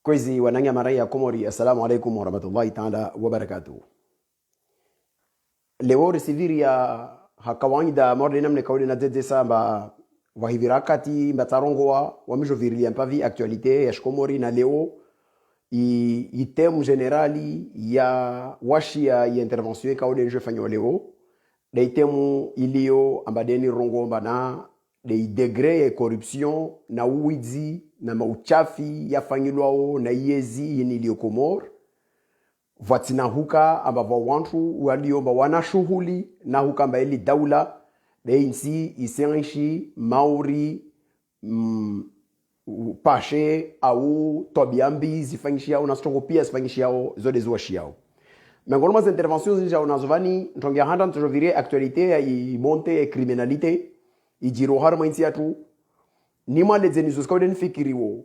Kwezi wananya marai ya Komori, assalamu alaikum wa rahmatullahi ta'ala wa barakatuh. Leo resiviri ya hakawaida mordi namne kauli na dede samba wahivirakati mbatarongoa wamijovirilia mpavi actualite ya Komori na leo i terme generali ya washi ya intervention kauli nje fanyo leo de temu ilio ambadeni rongo na de degré ya corruption na uwizi na mauchafi yafanyilwao na yezi yenilio Komor vatina huka ambavo wantu waliomba wana shughuli na huka mbaili daula de insi isenshi mauri pashe au tobiambi zifanyishia na strongo pia zifanyishia zode zuashiao mengoloma za interventions nja unazovani ntongia handa ntojovirie actualité ya monte criminalité ijiro harma insi atu nima lezeni zoskaude nifikiriwo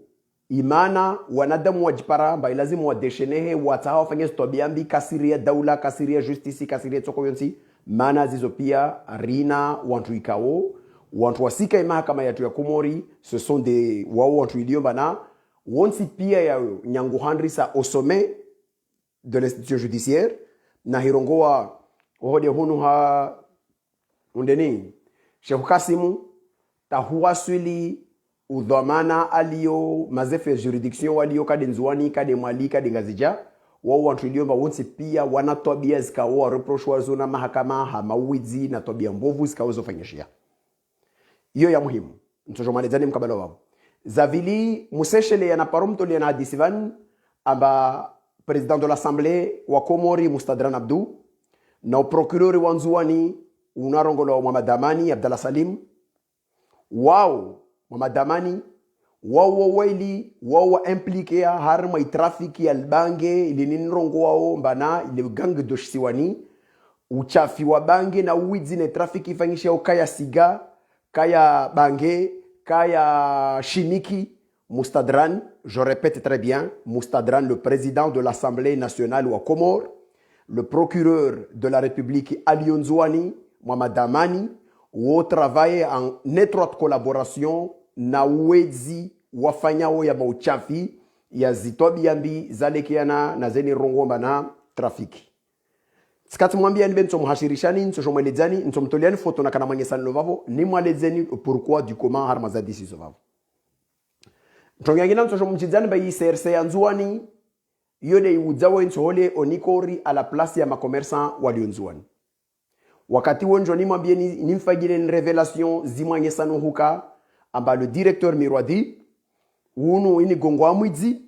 imana wanadamu wajipara mba ilazimu wadeshenehe wataha wafanye stobiambi kasiria daula kasiria justice kasiria tsoko yonsi mana zizo pia rina wantu ikao wantu wasika ima kama yatu ya Komori ce sont des wao wantu iliomba na wonsi pia ya nyangu handrisa au sommet de l'institution judiciaire na hirongoa ohode hunu ha undeni Sheikh Kasimu tahuaswili udhamana alio mazefu ya juridiction walio kade nzuani kade mwali kade ngazija wao wantu iliomba wonsi pia wanatobia zikawa reprochwa zona mahakama hamawizi na tobia mbovu zikawezo fanyishia hiyo ya muhimu mtojomalizani mkabala wao zavili museshele ya naparumto ya hadisivan amba president de l'assemblée wa Komori Mustadran Abdou na procureur wa nzuani unarongolo Muhammad Amani Abdallah Salim wao Muhammad Amani wao waili wao impliqué harma trafiki ya bange ilinrongo wao mbana ile gang de Siwani uchafi wa bange na uwizi na trafiki ifanyisha ukaya siga kaya bange kaya chimique Mustadran, je répète très bien, Mustadran, le président de l'Assemblée nationale wa Comores, le procureur de la République Ali Nzouani, Mohamed Amani, où travaille en étroite collaboration na wezi wafanyao ya mauchafi ya zitobiambi zalekiana na zeni rongomba na trafiki. Skati mwambia nibe nso muhashirishani nso shomwelezani nso mtoliani foto na kana manyesani lovavo ni mwalezeni pourquoi du comment harmazadi si sovavo. Mtongangina mtosho mchizani ba ICRC ya Nzuani yode iwudzawo nsohole onikori a la place ya makomersan walio Nzuani. Wakati wonjo ni mwambie ni mfagile ni revelation zimwanyesano huka amba le directeur Mirwadi unu ini gongo amwizi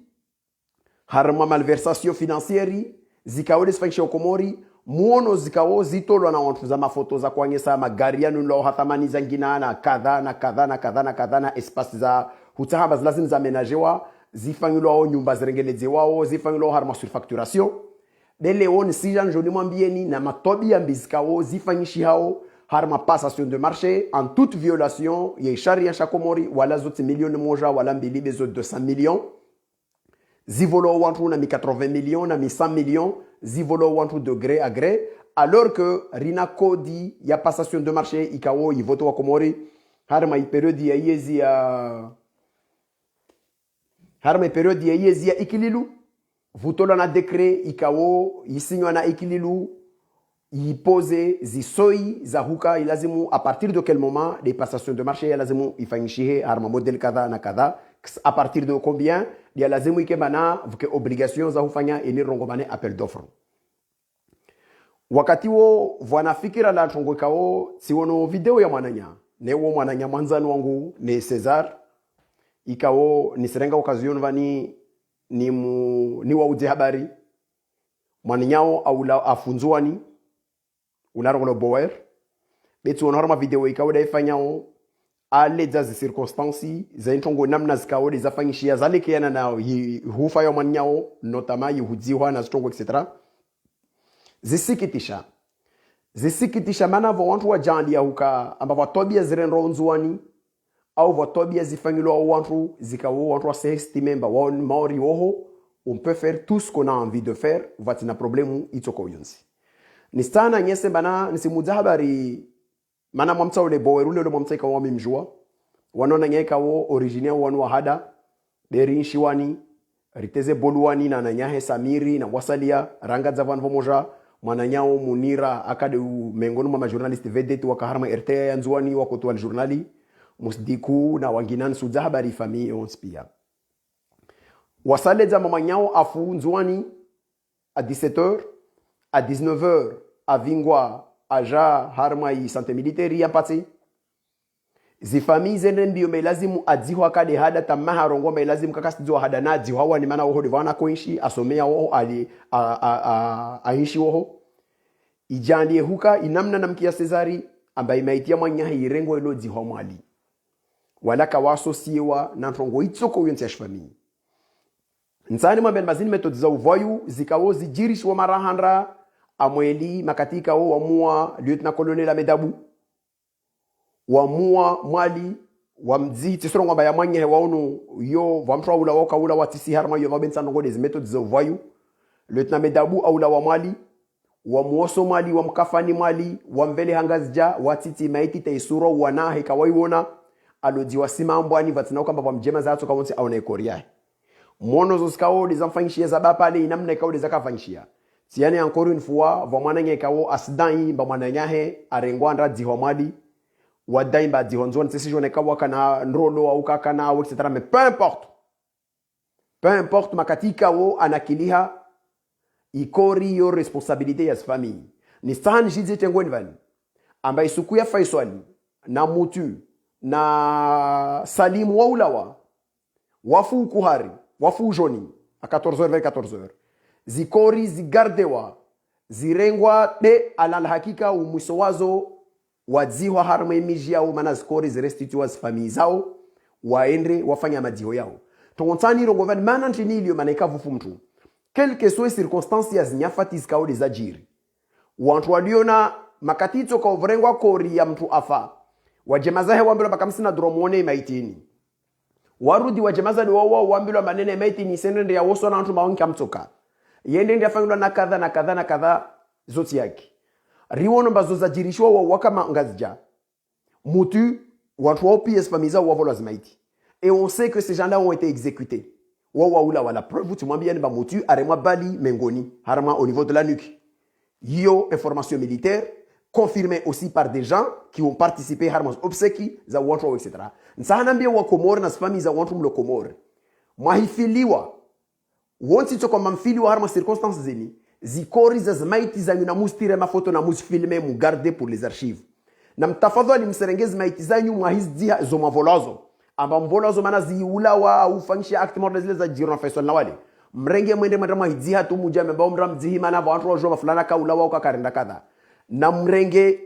harma malversation financieri zikawo desfaction Komori muono zikawo zitolwa na watu za mafoto za kuanyesa magari yanu lo hathamani zangina na kadha na kadha na kadha na kadha na espace za hutahamba lazima zamenajewa zifanyilwa au nyumba zirengelezewa zifanyilwa harma surfacturation dele on si jan joni mwambieni na matobi ya mbizikao zifanyishi hao harma passation de marché en toute violation ya sharia ya Komori wala zote milioni moja wala mbili bezo 200 millions zivolo wantu na 80 millions na 100 millions zivolo wantu de gré à gré alors que rina kodi ya passation de marché ikao ivoto wa Komori harma periodi ya yezi ya harma periodi ya yezi ya ikililu vutola na décret ikao isinywa na ikililu ipose zisoi za huka ilazimu à partir de quel moment les passations de marché ilazimu ifanyishihe harma model kadha na kadha à partir de combien dia lazimu ikebana vuke obligation za hufanya ini rongomane appel d'offre wakati wo vwanafikira la tongo kao siwono video ya mwananya newo mwananya mwanzani wangu ne Cesar ikao nisirenga occasion vani ni wauze habari mwanyao au la afunzwani unarongolo bower betu onorma video ikao daifanyao ale za circonstances za ntongo namna zikao zafanyishia zalekeana na hufa ya mwanyao notamment yuhudziwa na stongo etc zisikitisha mana vo wantu wa jandi ya huka amba watobia zirenro Nzuani au watobia zifanyilo wantu zikawo wantu wa sestime mba wan maori oho on peut faire tout ce qu'on a envie de faire vatina problemu itoko yonsi nistana nyese bana nisimuza habari mana mwamta ule bowerule ule mwamta ikawa mimjua wanona nyeka wo originaire wanu wa hada beri shiwani riteze boluani na nanyahe Samiri na wasalia ranga za van vomoja mwananyao Munira akade mengoni mwa journalist vedeti wakaharma RTA ya nzuani wakotu wal journali musdiku na wanginan sudza habari famille onspia wasale za mamanyao afu nzuani à 17h à 19h à Vingwa aja harma i santé militaire ya pati zifami zende mbio melazimu adzihwa kade hada tamaha rongo melazimu kakasidzwa hada na adzihwa wani mana woho divana koishi asomea woho ali aishi woho ijandie huka inamna na mkia Cesari ambaye maitia mwanya irengo ilo dzihwa mwali wala kawaso siwa na ntongo itsoko yonse shfami nsani mwa mazini metodi za uvoyu zikawo zijirishwa marahandra amweli makatika wo wamua lieutenant colonel Amedabu wamua mwali wamzi tisrongo ba yamanye waunu yo vamtwa ula waka ula watisi harma yo vabensa ngo des méthodes za voyou lieutenant Medabu au la wa mwali wamuoso mwali wamkafani mwali wamvele hangazja watiti maiti taisuro wana hekawaiona alodi wasimambwani vatina kamba vamjema za atoka wonse aone koria mono zoskao des enfants za bapale inamna kawo des akafanyishia tiane encore une fois vamwana ngekawo asdai ba mwananya he arengwandra dihomadi wadaimba dihonzon sesijone kawa kana nrolo au kakana ou etc mais peu importe makatika wo anakiliha ikori yo responsabilité ya famille ni sahani jidze tengwenvan ambaye suku ya Faisali na Mutu na Salim waulawa wafu kuhari wafu joni a 14h vers 14h zikori zigardewa zirengwa de alal hakika umwiso wazo wadziwa harma imiji yao mana zikori zirestituwa famille zao waende wafanya madziho yao tontani rogovan mana ntini ilio maneka vufu mtu quelque soit circonstances ya zinyafati zikao dezajiri wantu waliona makatito kwa uvrengwa kori ya mtu afa wajemazahe wambilo bakamsina dromone maitini warudi wajemaza ni wawo wambilo manene maitini senende ya woso na mtu maonki amtoka yende ndia fangilwa na kadha na kadha na kadha zoti yake riwono mbazo zajirishwa wa wakama ngazija mutu watu wao pies famiza wa vola zmaiti et on sait que ces gens-là ont été exécutés wa ula wala preuve tu mwambia ni ba mutu arema bali mengoni harama au niveau de la nuque yo information militaire confirmée aussi par des gens qui ont participé harmos obseki za watu etc nsana mbia wa Komoro na famille za watu mlo Komoro mwahifiliwa wonti to kwa mfili wa harma circonstances zeni zikori za zmaiti za nyuna mustire mafoto na musfilme mu garder pour les archives na mtafadhali mserengezi maiti za nyu mwahizdia zo mavolazo amba mvolazo mana ziulawa au function act more zile za jirona Faisal na wale mrenge mwende madama hidzia tu mujame ba umra mdzihi mana watu wajoma fulana ka ulawa ukakarenda kadha na mrenge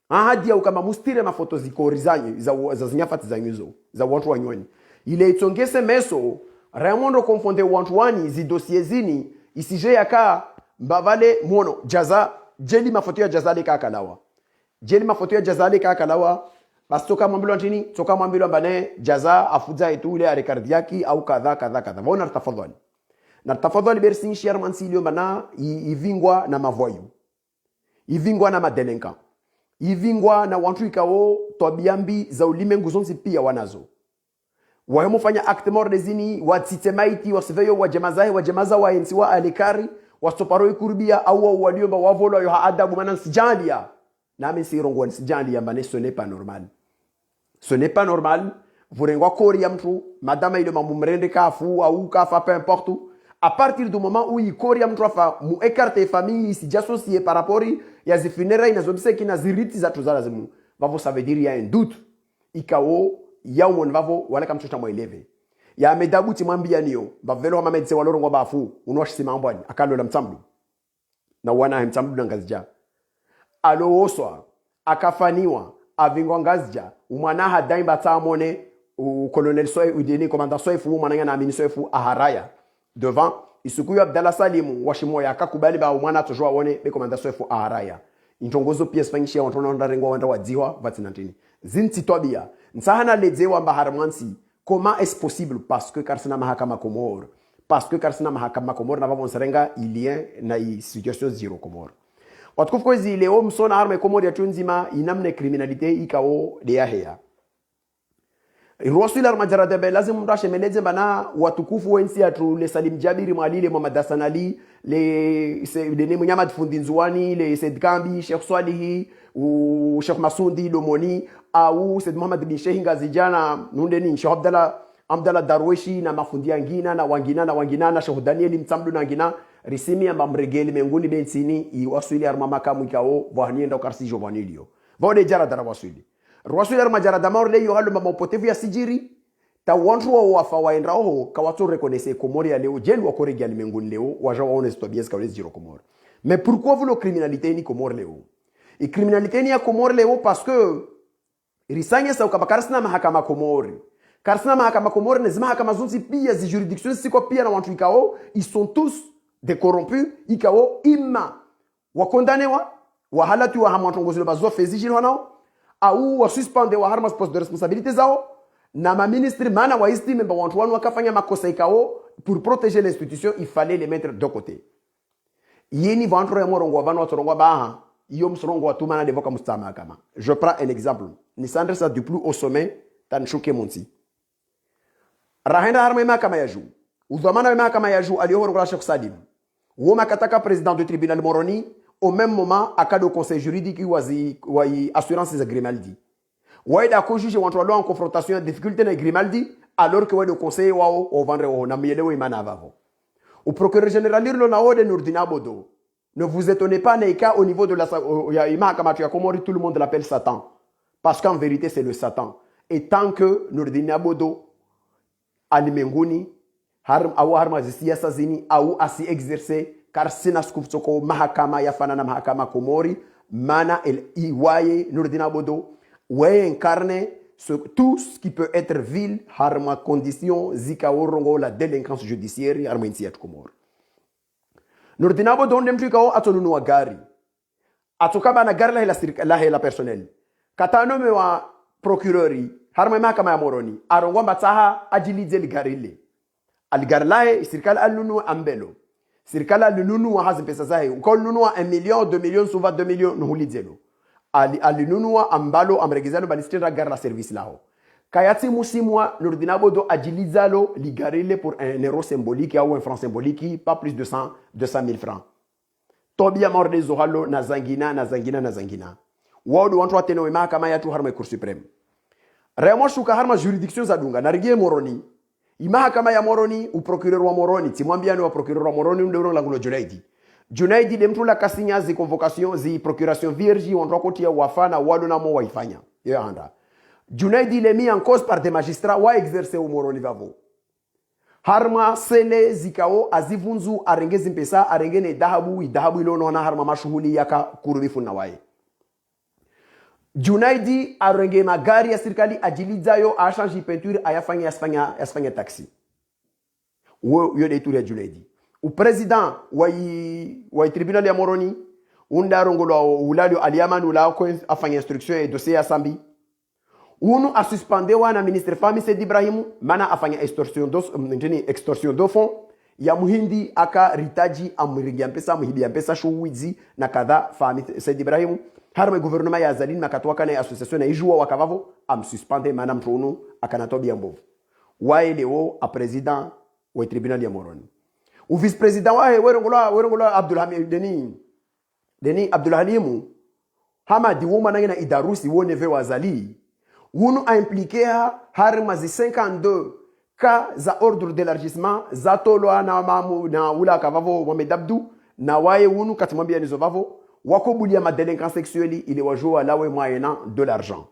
ahadi au kama mustire mafoto zikori zanyu za zinyafati za nyuzo za watu wanyoni ile itongese meso Raimondo konfonde wantu wani zi dossier zini isije yaka mbavale mwono jaza jeli mafoto ya jazali kakalawa jeli mafoto ya jazali kakalawa basi toka mwambilo ntini toka mwambilo mbane jaza afuza etu ile arikardiaki au kadha kadha kadha wana tafadhali bersin sherman silio mbana ivingwa na mavoyu ivingwa na madelenka ivingwa na wantu ikao tobiambi za ulimengu zonzi pia wanazo wahemufanya acte mort dezini watitemaiti wasiveyo wajemaza wa ensi wa alikari wasoparo ikurubia au waliomba wavolo yo adabu manan sijalia na mimi sirongo sijalia mbane ce n'est pas normal vurengwa kori ya mtu madama ile mambo mrende kafu au kafa peu importe à partir du moment où ikori ya mtu afa mu écarte famille si j'associe par rapport ya zifinera inazobiseki na ziriti za tuzalazimu vavo ça veut dire il y a un doute ikao ya umon vavo wala kama mtoto mweleve ya Medabu timwambia niyo bavelo kama medse waloro ngwa bafu unoshima ambwani akalo la mtambu na wana mtambu na ngazija alooswa akafaniwa avingwa ngazija umwana hadaimba tamone u colonel soe udeni commandant soefu mwana na amini soefu aharaya devant isukuyo Abdallah Salimu washimo yakakubali ba umwana tojwa wone be commandant soefu aharaya intongozo pies fanyishia wantona ndarengwa wanda wadziwa vatinantini zinti tobia nsahana ledzewa mba harmansi comment est-ce possible parce que karsina mahakama Komoro na vavo nserenga ilien na situation zero Komoro watukufu kwa zi leo msona harma Komoro ya chunzima inamne criminalité ikao de ya hea Rasuli al-Majarada lazima mrashe meleze bana watukufu wensi atu le Salim Jabiri Mwali le Muhammad Hassan Ali le Muhammad Fundinzwani le Said Kambi Sheikh Swalihi ou Sheikh Masundi Lomoni au Said Muhammad bin Sheikh Ngazijana nundeni Sheikh Abdallah Darweshi na mafundi angina na wangina na Sheikh Daniel Mtsamdu na ngina risimi amba mregeli menguni bensini i wasuli armama kamu ikao vahnienda ukarsi jovanilio vode jara dara wasuli Rasuli al-Majarada maorle yo halu mamopotevu ya sijiri ta wantru wa wafa waendra ho kawatu reconnaissez Komori ya leo jeli wa koregi alimenguni leo waja waone stobies ka wezi jiro Komori. Mais pourquoi vous la criminalité ni Komori leo? Et criminalité ni ya Komori leo parce que risanye sa ukabakarsina mahakama Komori. Karsina mahakama Komori nezima mahakama zunzi pia zi juridictions siko pia na wantu ikao ils sont tous des corrompus ikao imma wakondanewa wahalatu wa hamantongozi bazo fezi jino wanao au wa suspende wa harmas poste de responsabilité zao na ma ministre mana wa estime ba wantu wanu wakafanya makosa ikao pour protéger l'institution il fallait les mettre de côté yeni vantu ya morongo wa vanu watorongo baha iyo msorongo wa tumana devoka mustama kama je prends un exemple ni sandre ça du plus au sommet tan choqué monti rahenda harma mahakama ya juu udhamana wa mahakama ya juu aliyohoro Sheikh Salim woma kataka président du tribunal Moroni au même moment à cas de conseil juridique wazi assurance za Grimaldi waida ko juge wantu walo en confrontation difficulté na Grimaldi alors que wado conseil wao au vendre wao na mielewo imana vavo au procureur général lo na ode Nurdina Bodo ne vous étonnez pas neika au niveau de la ya mahakama ya Komori tout le monde l'appelle Satan parce qu'en vérité c'est le Satan et tant que Nurdina Bodo alimenguni harma zisiasa zini au asi exercer car sina skufsoko mahakama yafanana mahakama Komori mana el iwaye Nurdina Bodo ouais incarne tout ce qui peut être vil harma condition zika orongo la délinquance judiciaire harma insi at Komori Nurdina Bodo ndemtuka atonunu wa gari atokaba na gari la hela personnel katanome wa procureuri harma mahakama ya Moroni arongo mbataha ajilize ligarile algarlae sirkal alunu ambelo sirkala lununu wa hazi pesa zahe ukol nunu wa 1 million 2 millions suva 2 millions nuhulizelo alinunu wa ambalo amregezalo balistera garla service lao kayati musimwa Nurdina Bodo ajilizalo ligarile pour un euro symbolique ou un franc symbolique pas plus de 200 000 francs tobia morde zohalo na zangina wadu wantu wateno mahakama ya tu harma cour supreme remo shuka harma juridiction za dunga narigie Moroni imahakama ya Moroni u procureur wa Moroni timwambiani wa procureur wa Moroni ndero langulo Junaidi demtu la kasinya zi convocation zi procuration vierge on rokotia wafana walo na mo waifanya yo anda Junaidi le mis en cause par des magistrats wa exercer au Moroni vavo harma sele zikao azivunzu arengezi mpesa arengene dahabu ilono na harma mashuhuli yaka kurubifu na wae Junaidi arenge magari ya serikali ajilizayo achange peinture ayafanya taxi wo yo de tour ya Junaidi u president wa tribunal ya Moroni unda rongolo ulalio aliamanu la ko afanya instruction et dossier ya sambi unu a suspendé wana ministre fami Said Ibrahim mana afanya extorsion do fond ya muhindi aka ritaji amringia mpesa muhibia mpesa shuwizi na kadha fami Said Ibrahim harma gouvernement ya Zalin makatwaka na association na ijua wakavavo am suspendre madame Trono akanatobia mbovu wae leo a president wa tribunal ya Moroni u vice president wae werongola Abdulhamid Deni Abdulhalimu Hamadi woma na idarusi wone ve wazali wunu a impliqué harma zi 52 cas za ordre d'élargissement za tolwa na mamu na ula kavavo wamedabdu na wae wunu katimwambia nizovavo wakobulia ma délinquance sexuelle ile wajua lawe moyennant de l'argent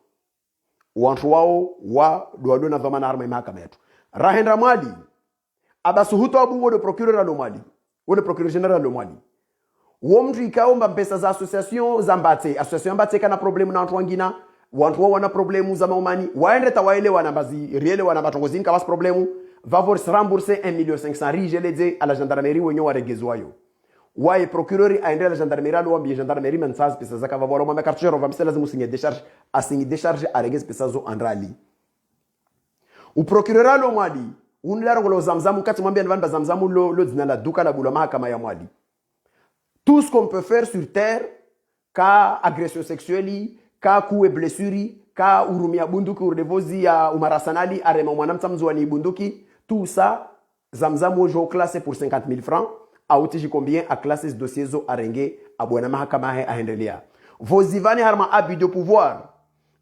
wantu wao wa doadona dhamana harma mahakama yetu Rahendra Mwali abasuhuto abu wo procureur alomali wo procureur général alomali wo mtu ikaomba pesa za association mbate kana problemu na watu wengine wantu wana problemu za maumani waende tawaelewa na bazi riele wana batongozini kabas problemu va rembourser 1,500,000 rigeleze à la gendarmerie wenyo waregezwayo wae procureur aende la gendarmerie alo ambie gendarmerie mensaz pesa zaka va voir mama cartucho va msela lazima usinye décharge asinye décharge aregez pesa zo andrali u procureur alo mwali unilaro ngolo zamzamu kati mwambia ndivani bazamzamu lo zina la duka la bulama kama ya mwali tout ce qu'on peut faire sur terre ka agression sexuelle ka coup et blessure ka urumia bunduki urdevozi ya umarasanali arema mwanamta mzuani bunduki tout ça zamzamu jo classe pour 50 000 francs auti combien a classes dossier zo arenge abwana mahakama he aendelea vozivani harma abus de pouvoir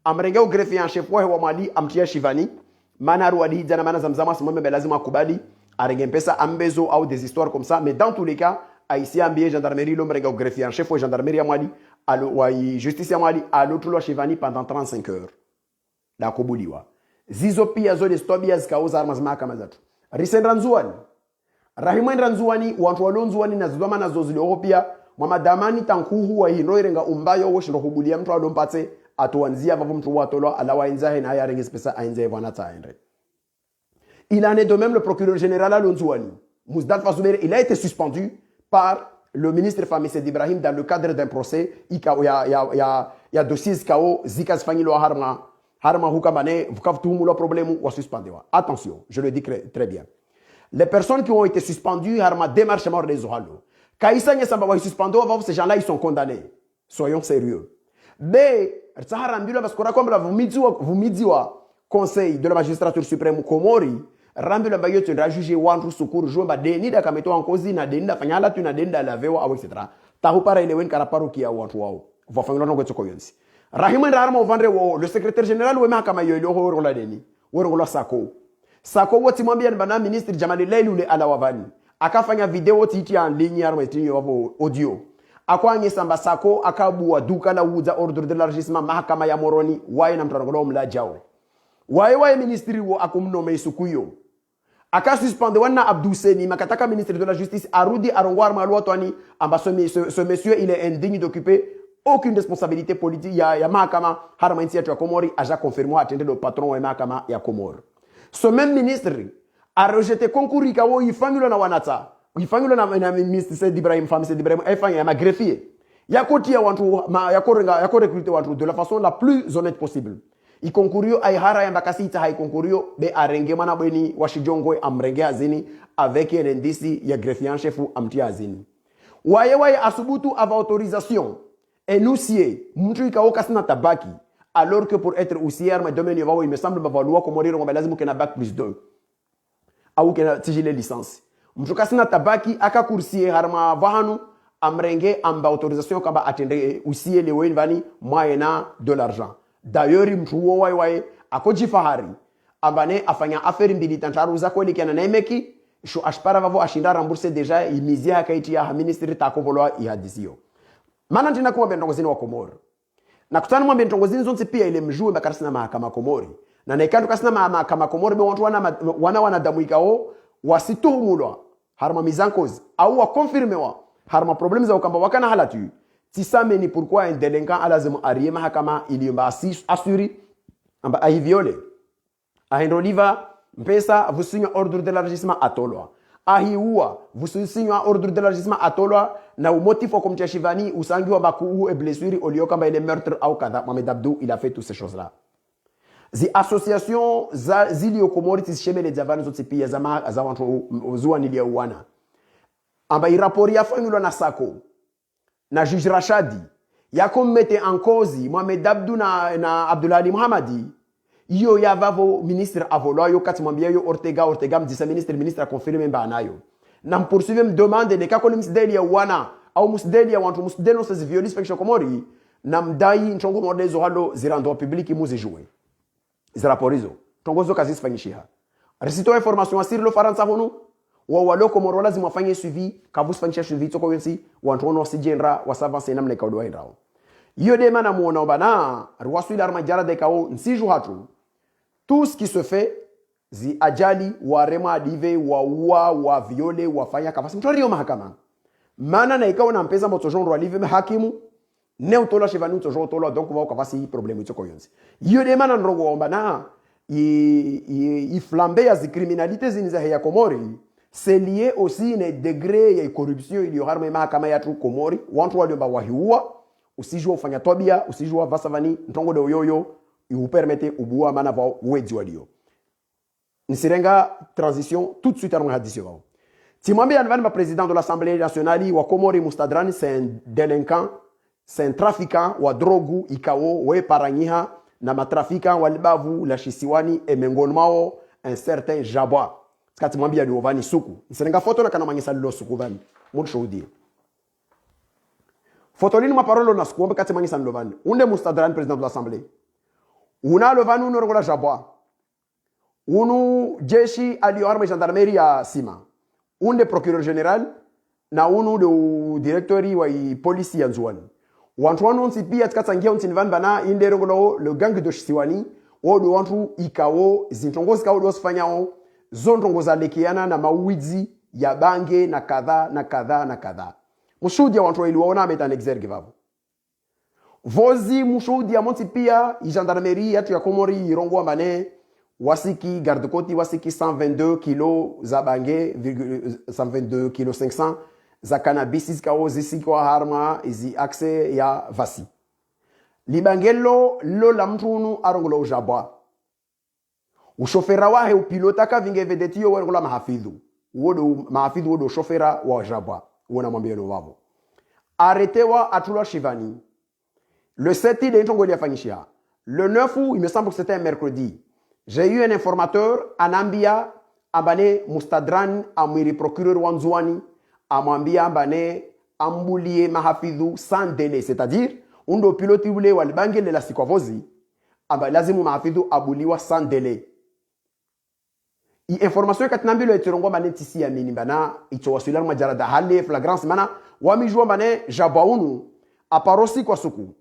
amrenge au greffier en chef wa Mali amtia Shivani mana ruadi jana mana zamzama simame lazima akubali arenge pesa ambezo au des histoires comme ça mais dans tous les cas Haïtien ambié gendarmerie l'homme au greffier en chef wa gendarmerie à Mali wa justice ya Mali à l'autre loi Shivani pendant 35 heures la kobuliwa zizo pia zo de stobia zikauza armas mahakama zatu risendra nzuani rahimwendra nzuani wantu walonzuani na zidwama na zozilio pia mwamadamani tankuhu wa hinoirenga umbayo wo shindo kubulia mtu adompatse atuanzia vavu mtu watolo alawa inzahe na haya rengis pesa ainzahe vanata aendre. Il en est de même le procureur général Alonzouani. Mousdad Fazoubere, il a été suspendu par le ministre Famissed Ibrahim dans le cadre d'un procès. Il y a dossier Zikao, Zikas Fangilo Harma Hukabane, Vukavtumula problème ou suspendu. Attention, je le dis très bien. Les personnes qui ont été suspendues, Harma démarche mort des Ohalo. Kaïsa Nyesamba suspendu, ces gens-là, ils sont condamnés. Soyons sérieux. Mais, Tsaharambula, parce qu'on a comme la Vumidziwa, Conseil de la magistrature suprême Komori, Rambula Bayo, tu as jugé Wandru Sukur, Jomba, Denida Kameto en cause, na Denda, Fanyala, tu na Denda, la Vewa, etc. Tahupara Elewen Karaparu qui a Wantwao. Vafangano Gotokoyonsi. Rahiman Rarma Vandre, le secrétaire général, Wema Kamayo, le Rola Deni, Worola Sako. Sako, what Timambian Bana, ministre Jamali Leilule Alawavani. Akafanya vidéo titi en ligne, audio. Akwanye Samba Sako, Akabu, Duka la Wuza, ordre d'élargissement, Mahakama ya Moroni, Waye Namtrangolom la Jao. Waye ministre wo akumnome sukuyo. Aka suspende wana Abdou Seni, makataka ministre de la justice, Arudi Arongwar Malouatwani, ce monsieur, il est indigne d'occuper aucune responsabilité politique. Ya Mahakama, Haramainti ya Komori, a déjà confirmé, attendez le patron de Mahakama ya Komor. Ce même ministre a rejeté concours Ikawo, il fangula na wanata. Il fangula na ministre Sed Ibrahim, femme Sed Ibrahim, il fangula na greffier. Yakoti ya wantu, yako recruter wantu de la façon la plus honnête possible. I konkurio ay hara ya mbakasi ita hay konkurio be arenge mana bweni washijongwe amrenge azini avec un indice ya greffier en chef amtia azini. Waye asubutu ava autorisation énoncier mtu ikao kasina tabaki alors que pour être huissier mais domaine yao il me semble ba loi ko moriro ngombe lazima kena bac plus 2 au kena tijile licence mtu kasina tabaki aka coursier harma vahanu amrenge amba autorisation kaba atendre huissier le wenvani moyena de l'argent. D'ailleurs, mtuo wai akoji fahari abane afanya affaire mbili tantaru za kweli kana naimeki sho ashpara vavo ashinda rembourser déjà imizia hakaiti ya ministry takovolwa ihadizio maana ntina kuwa bendongozini wa Komoro na kutana mwa bendongozini zonse pia ile mjue bakarisi na mahakama Komori na naikandu kasina mahakama Komori be watu wana damu ikao wasituhumulwa harma mizankozi au wa confirmewa harma problème za ukamba wakana halatu. Tisameni pourquoi un délinquant a lazima ariye mahakama iliyomba asuri amba ahiviole ahindoliva mpesa vusinywa ordre d'élargissement atolwa ahiua vusinywa ordre d'élargissement atolwa na motif wa kumtia Shivani usangiwa baku et blessure olioka ba ile meurtre au kadha. Mohamed Abdou il a fait toutes ces choses là. Zi association zili okomori tisheme les javani zote pia za wantu zuwa nilia uwana amba irapori afanyulwa na Sako na juge Rachadi yako mette en cause Mohamed Abdou na Abdoulaye Mohamadi yo yavavo ministre avolo yo katimwambia yo Ortega mdisa ministre a confirmé mbanayo na poursuivre me demande de kako msdeli ya wana au msdeli ya wantu msdeli se violence faction Komori na mdai nchongo modezo halo zirando public muze jouer ziraporizo tongozo kazi sifanyishia resito information asiri lo faransa hono wa walo Komoro lazima wafanye suivi kabusfanisha suivi toko wensi wantu ono sijenra wasavanse namna kaudwa indrao yo de mana muona bana ruasu ila armajara de kao nsiju hatu tout ce qui se fait zi ajali wa rema dive wa viole wafanya kafasi mtorio mahakama mana na ikao na mpeza moto genre alive hakimu ne utola chevanu tojo utola donc va kafasi problème toko wensi yo de mana nrogo bana i flambe ya zi criminalité ziniza ya Komori. C'est lié aussi à degré de corruption. Il y aura même kama ya tu Komori. Wantu waliomba wahiua. Usijua ufanya tobia. Usijua vasavani. Ntongo de uyoyo. Il permette ubua mana va uwezi walio. Nisirenga transition. Tout de suite à l'addition. Timambi Anvan, le président de l'Assemblée nationale, wa Komori Mustadrani, c'est un délinquant. C'est un trafiquant. Wa drogu. Ikao. We paranyiha. na matrafika walibavu la shisiwani emengoni mao un certain Jabwa kati mwambia ni ovani suku nsenga foto na kana manyisa lilo suku vani mutshuhudie foto lini maparolo na suku kati manyisa lilo vani unde Mustadran president de l'assemblée una lo vani uno rongola Jabwa unu jeshi aliyoarma gendarmerie ya Sima unde procureur general na unu de directori wa polisi ya Nzuani wantu wanu nsi pia tikatsangia unti nivani bana inde rongolo le gang de shisiwani odo wantu ikawo zintongozi kawo dosifanyao zontongoza lekiana na mauizi ya bange na kadha na kadha na kadha mushudi ya wantu iliwaona ameta exergue vavo vozi mushudi ya monti pia gendarmerie yatu ya Komori irongo mane wasiki garde côte wasiki 122 kilo za bange 122 kilo 500 za cannabis zikawo zisikwa harma izi axe ya vasi libangelo lo la mtunu arongolo Jabwa ushofera wahe upilota ka vinge vedetio wengola mahafidhu wodo shofera wa Jabwa wona mwambie no wavo arrêtewa atula Shivani le 7 de ntongo liafanyishia le 9 il me semble que c'était un mercredi j'ai eu un informateur anambia abane Mustadran amwiri procureur wa Nzuani amwambia ambane ambulie mahafidhu sans délai c'est-à-dire undo piloti ule walibangele la sikwavozi amba lazimu mahafidhu abuliwa sans délai i information katinambilo etirongo mane tisi ya mini bana ito wasular majarada hale flagrance mana wamijua mane Jabwa unu aparosi kwa suku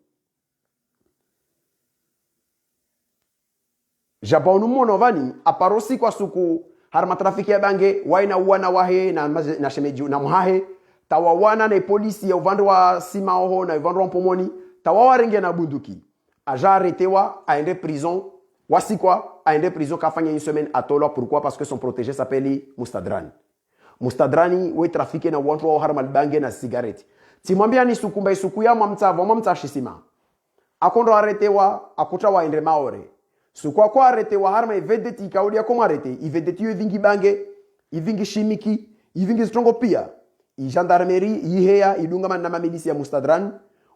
Jabwa unu monovani aparosi kwa suku harma trafiki ya bange waina uwana wahe na shemeji na muhahe tawawana na polisi ya uvando wa Sima oho na uvando wa Mpomoni tawawarenge na bunduki aja arrêtewa aende prison wasikwa aende prison kafanya une semaine atolwa pourquoi parce que son protégé s'appelle Mustadran Mustadrani we trafike na wantu wa harma bange na cigarette timwambia ni sukumba isuku ya mamta shisima akondo arrêtewa akuta waende maore sukwa kwa arrêtewa harma ivedeti kaudia koma arrêté ivedeti yo vingi bange ivingi shimiki ivingi strongo pia gendarmerie iheya idunga na mamilisi ya Mustadran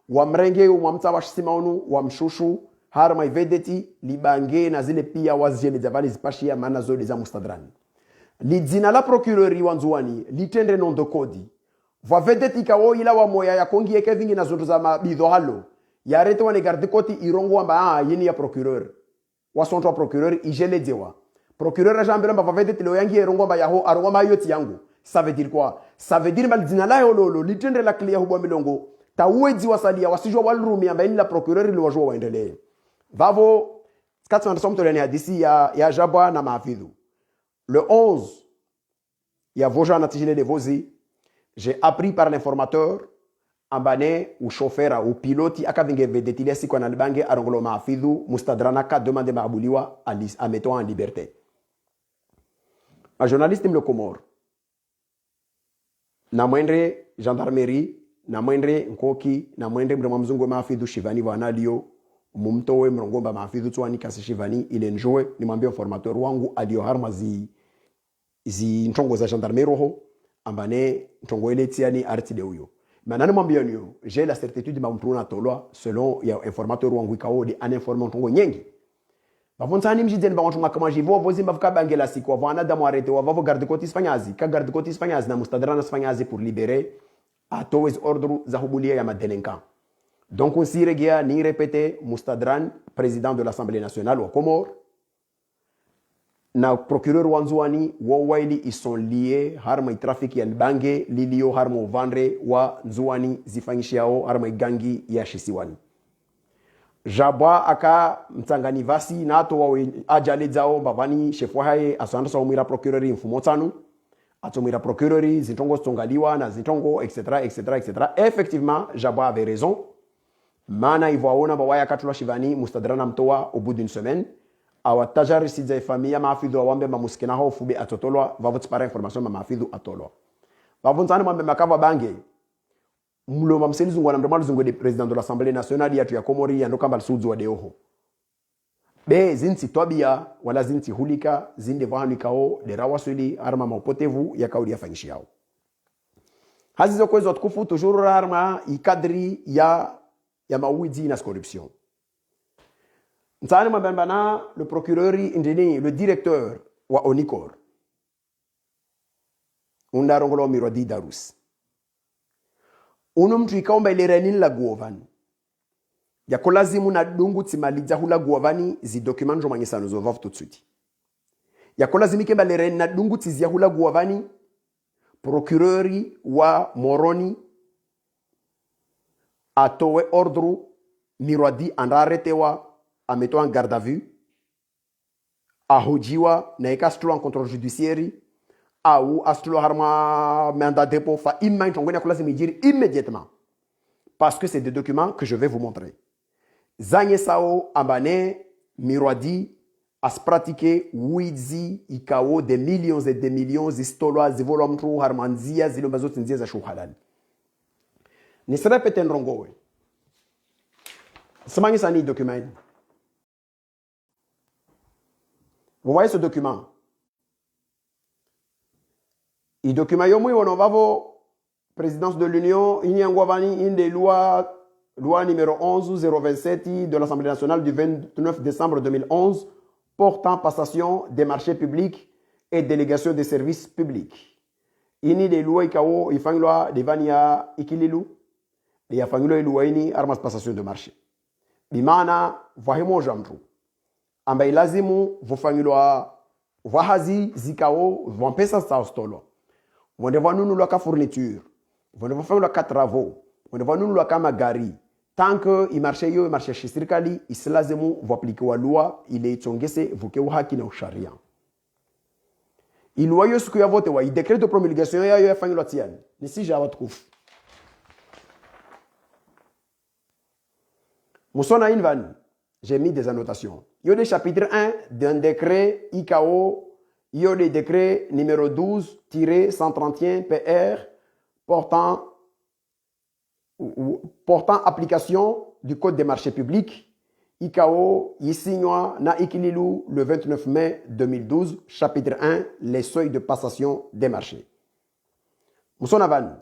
wa mrenge wa mtawa shimaunu wa mshushu harma ivedeti libange na zile pia wazjele zavali zipashia maana zode za Mustadran lidzina la procureuri wa Nzuani litende nondo kodi va vedeti kawo ila wa moya ya kongi yeke vingi na zoto za mabidho halo ya rete wane garde koti irongo amba yini ya procureur wa sonto procureur ijele dewa procureur a jambela va vedeti lo yangi irongo amba yaho arongo ma yoti yangu ça veut dire quoi ça veut dire mal dzina la yolo litende la clé ya hubwa milongo tawezi wasalia wasijua walrumi amba yini la procureur ile wajua waendelee vavo kati na somto ya disi ya Jabwa na mahafidhu le 11 ya voja na tijile de vozi j'ai appris par l'informateur ambane ou chauffeur ou pilote akavinge vedetile siku na libange arongolo mahafidhu Mustadran ka demande maabuliwa à mettre en liberté un journaliste me le Comore na mwendre gendarmerie na mwendre nkoki na mwendre mrema mzungu mahafidhu Shivani wanalio mumtowe mrongomba mahafidhu twani kasi Shivani ile njoe nimwambie informateur wangu alio harma zi ntongo za gendarmerie roho ambane ntongo ile tiani arti de huyo manani mwambie niyo j'ai la certitude mampruna tolwa selon ya informateur wangu ikaode an informer ntongo nyengi bavontani mjideni bantu makama jivo vozimba vukabangela siku vana da mwarete wa vavo garde côte ispanyazi ka garde côte ispanyazi na Mustadran ispanyazi pour libérer à tous ordre za hubulia ya madelinquant donc on s'y regia ni répéter Mustadran président de l'Assemblée nationale wa Comore na procureur wa Nzuani wawaili ils sont liés harma trafic ya bange lilio harma vendre wa Nzuani zifanyishiao harma gangi ya Shisiwani Jabwa aka mtangani vasi na ato wa ajale zao babani chef wa haye asanda sa umira procureur mfumotanu atomira procureur zitongo stongaliwa na zitongo etc etc etc effectivement Jabwa avait raison mana ivoaona bawaya katula Shivani Mustadran mtoa au bout d'une semaine awatajar sidza famia maafidhu awambe mamuskina ho fube atotolwa vavotipara information maafidhu atolwa vavontana mwambe makava bange mlo mamselizu ngwana mdomalu zungu de president de l'Assemblée nationale ya Komori ya ndokamba suzu wa deoho be zinti twabia wala zinti hulika zinde vahanikao de rawasuli arma mapotevu ya kaudi yafanyishi yao hazizo kwezo tukufu toujours arma ikadri ya mawidi na corruption Nsane mabambana le procureur indini le directeur wa Onicor. Undarongolo mirodi darus. Unum tuikaomba ile renin la guovani. Ya kolazimu na dungu tsimaliza hula guovani zi document jo mangisano zo vav tout de suite. Ya kolazimi kemba le renin na dungu tizia hula guovani procureuri wa Moroni atowe ordru mirodi andaretewa ameto en garde à vue ahojiwa na ikastulo en contrôle judiciaire au astulo harma mandat dépôt fa imma ntongoni akolazimi dire immédiatement parce que c'est des documents que je vais vous montrer. Zanye sao ambane mirodi as pratiquer wizi ikao des millions et des millions istolwa zivolom tru harmanzia zilombazo tinzia za shuhalal. Ni sera peten rongowe. Semangi sani document. Vous voyez ce document? Il document yomu wonovavo présidence de l'Union, il y a une des lois numéro 11-027 de l'Assemblée nationale du 29 décembre 2011 portant passation des marchés publics et délégation des services publics. Ini des lois ikao ifangloa devania ikililu et yafangloa loi ini armas passation de marché. Bimana vahimo jamtru. Amba ilazimu vufangloa vahazi zikao vampesa saustolo. Vondewa nunu loka fourniture. Vondewa fangloa ka travaux. Vondewa nunu loka magari. Tant que il marche yo, il marche chez Sirkali, il se lazemu vous appliquer la loi, il est tongese vous que haki na sharia. Il loi yo ce que voté wa, il décret de promulgation ya yo fangi lotian. Ni si ja wat kouf. Moussona invan, j'ai mis des annotations. Yo des chapitre 1 d'un décret IKO, yo des décret numéro 12-131 PR portant application du Code des marchés publics, IKO, Yisignoa, na Ikililu, le 29 mai 2012, chapitre 1, les seuils de passation des marchés. Moussonavan,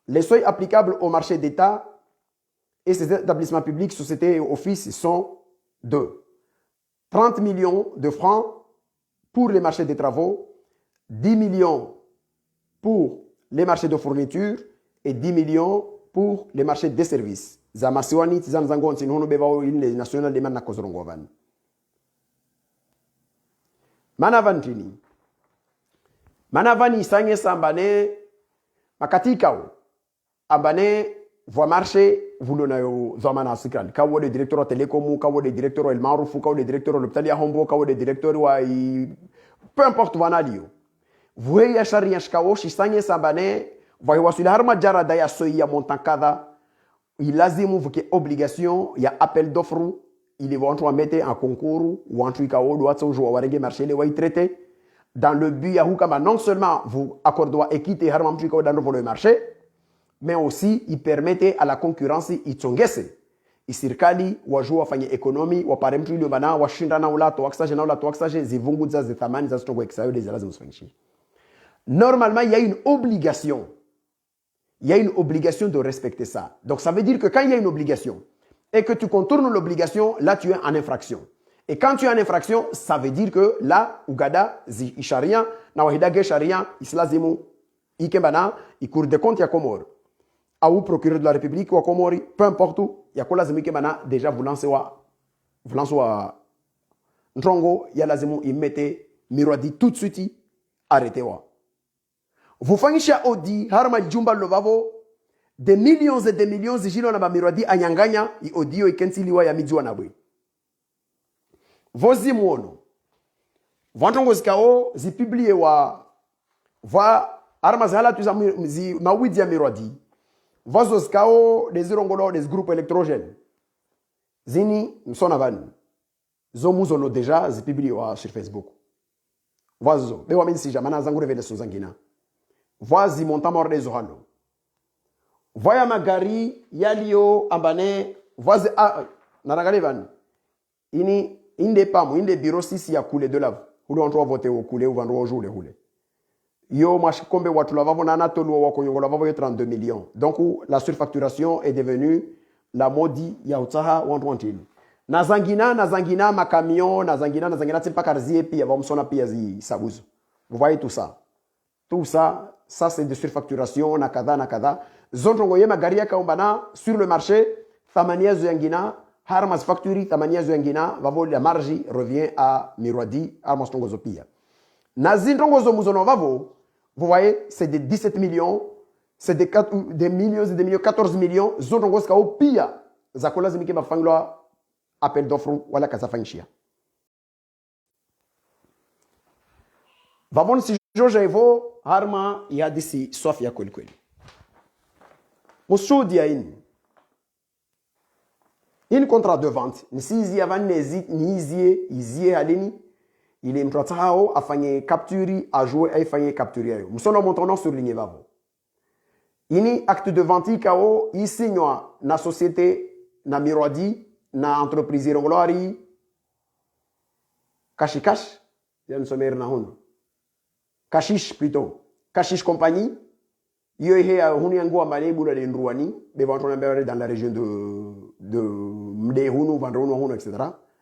les seuils applicables au marché d'État et ses établissements publics, sociétés et offices sont de 30 millions de francs pour les marchés des travaux, 10 millions pour les marchés de fourniture et 10 millions pour les marchés des services. Zamasiwani tizanzangon sinhono bevao ile national de manna kozrongovan. Manavantini. Manavani sanye sambane makatikao. Ambane voie marché voulona yo zamana sikran. Kawo de directeur télécom, kawo de directeur el marufu, kawo de directeur l'hôpital ya hombo, kawo de directeur wa peu importe vanalio. Voye sharia shkawo shisanye sambane vai wasuli harma jara daya soya montankada il lazimu vuke obligation ya appel d'offre il est vont mettre en concours ou en truc au doit se jouer warenge marché les way traité dans le but ya hukama non seulement vous accordez équité harma truc dans le marché mais aussi il permettait à la concurrence itongese isirikali wajua wafanye economy wapare mtu ile bana washindana ulato waksaje na ulato waksaje zivunguza za thamani za stock exayo des lazima usifanyishie. Normalement il y a une obligation. Il y a une obligation de respecter ça. Donc ça veut dire que quand il y a une obligation et que tu contournes l'obligation, là tu es en infraction. Et quand tu es en infraction, ça veut dire que là, Ougada, Isharia, Nawahidage Sharia, Islazimu, Ikembana, il court des comptes, il y a Komor. Ou procureur de la République, ou à Komori, peu importe où, il y a Kolazimi Kembana, déjà vous lancez Ntrongo, il y a Lazimu, il mettait Mirwadi tout de suite, arrêtez-wa. Vous faites Odi, Harma Jumba Lovavo, des millions et des millions de gens na mirwadi anyanganya, i audio ikensiliwa ya mijua na bwe. Vozi muono. Vantongo zikao, zi publie wa, Harma zahala tu zi mawidi ya mirwadi. Vozo zikao, des irongolo, des groupes électrogènes. Zini, msona vani. Zo muzono deja, zi publie wa sur Facebook. Vozo, bewa minsi jamana zangu revelation zangina. Voici montamor de zohano. Voya magari yalio ambane voici naragalevan. Ini inde pamu inde bureau sisi ya kule de la. Hulu antro voter au kule ou vendre au jour le hule. Yo machikombe watu lavavo na natolo wa konyongo lavavo 32 millions. Donc la surfacturation est devenue la maudit ya utaha wantuantil. na zangina makamion na zangina mpaka zie pia vamsona pia zi sabuzo. Vous voyez tout ça. Tout ça, ça c'est de surfacturation na kadha. Zontongo ye magari yaka umbana sur le marché, thamania zuyangina, harmas factory, thamania zuyangina, vavo la marge revient à Mirwadi, harmas tongo zopia. Na zintongo zo muzono vavo, vous voyez, c'est de 17 millions, c'est des millions, 14 millions, zontongo ska opia, zakola zimike mafanglo appel d'offre wala kazafangshia. Vavon si George Evo, harma ya disi Sofia kweli. Musudi ya in contrat de vente. Nisizi avan izie halini. Il est mtratao afanye capturi a jouer afanye capturi ayo. Musono montono sur ligne vavo. Ini acte de vente kao isignwa na société na Mirwadi na entreprise irongolari Kashikash ya nsomer na hono. Kashish plutôt. Kashish compagnie. Yo he hunu yangu ambale bula de Ndrouani, be vantona mbere dans la région de Mdehunu, Vandrono, etc.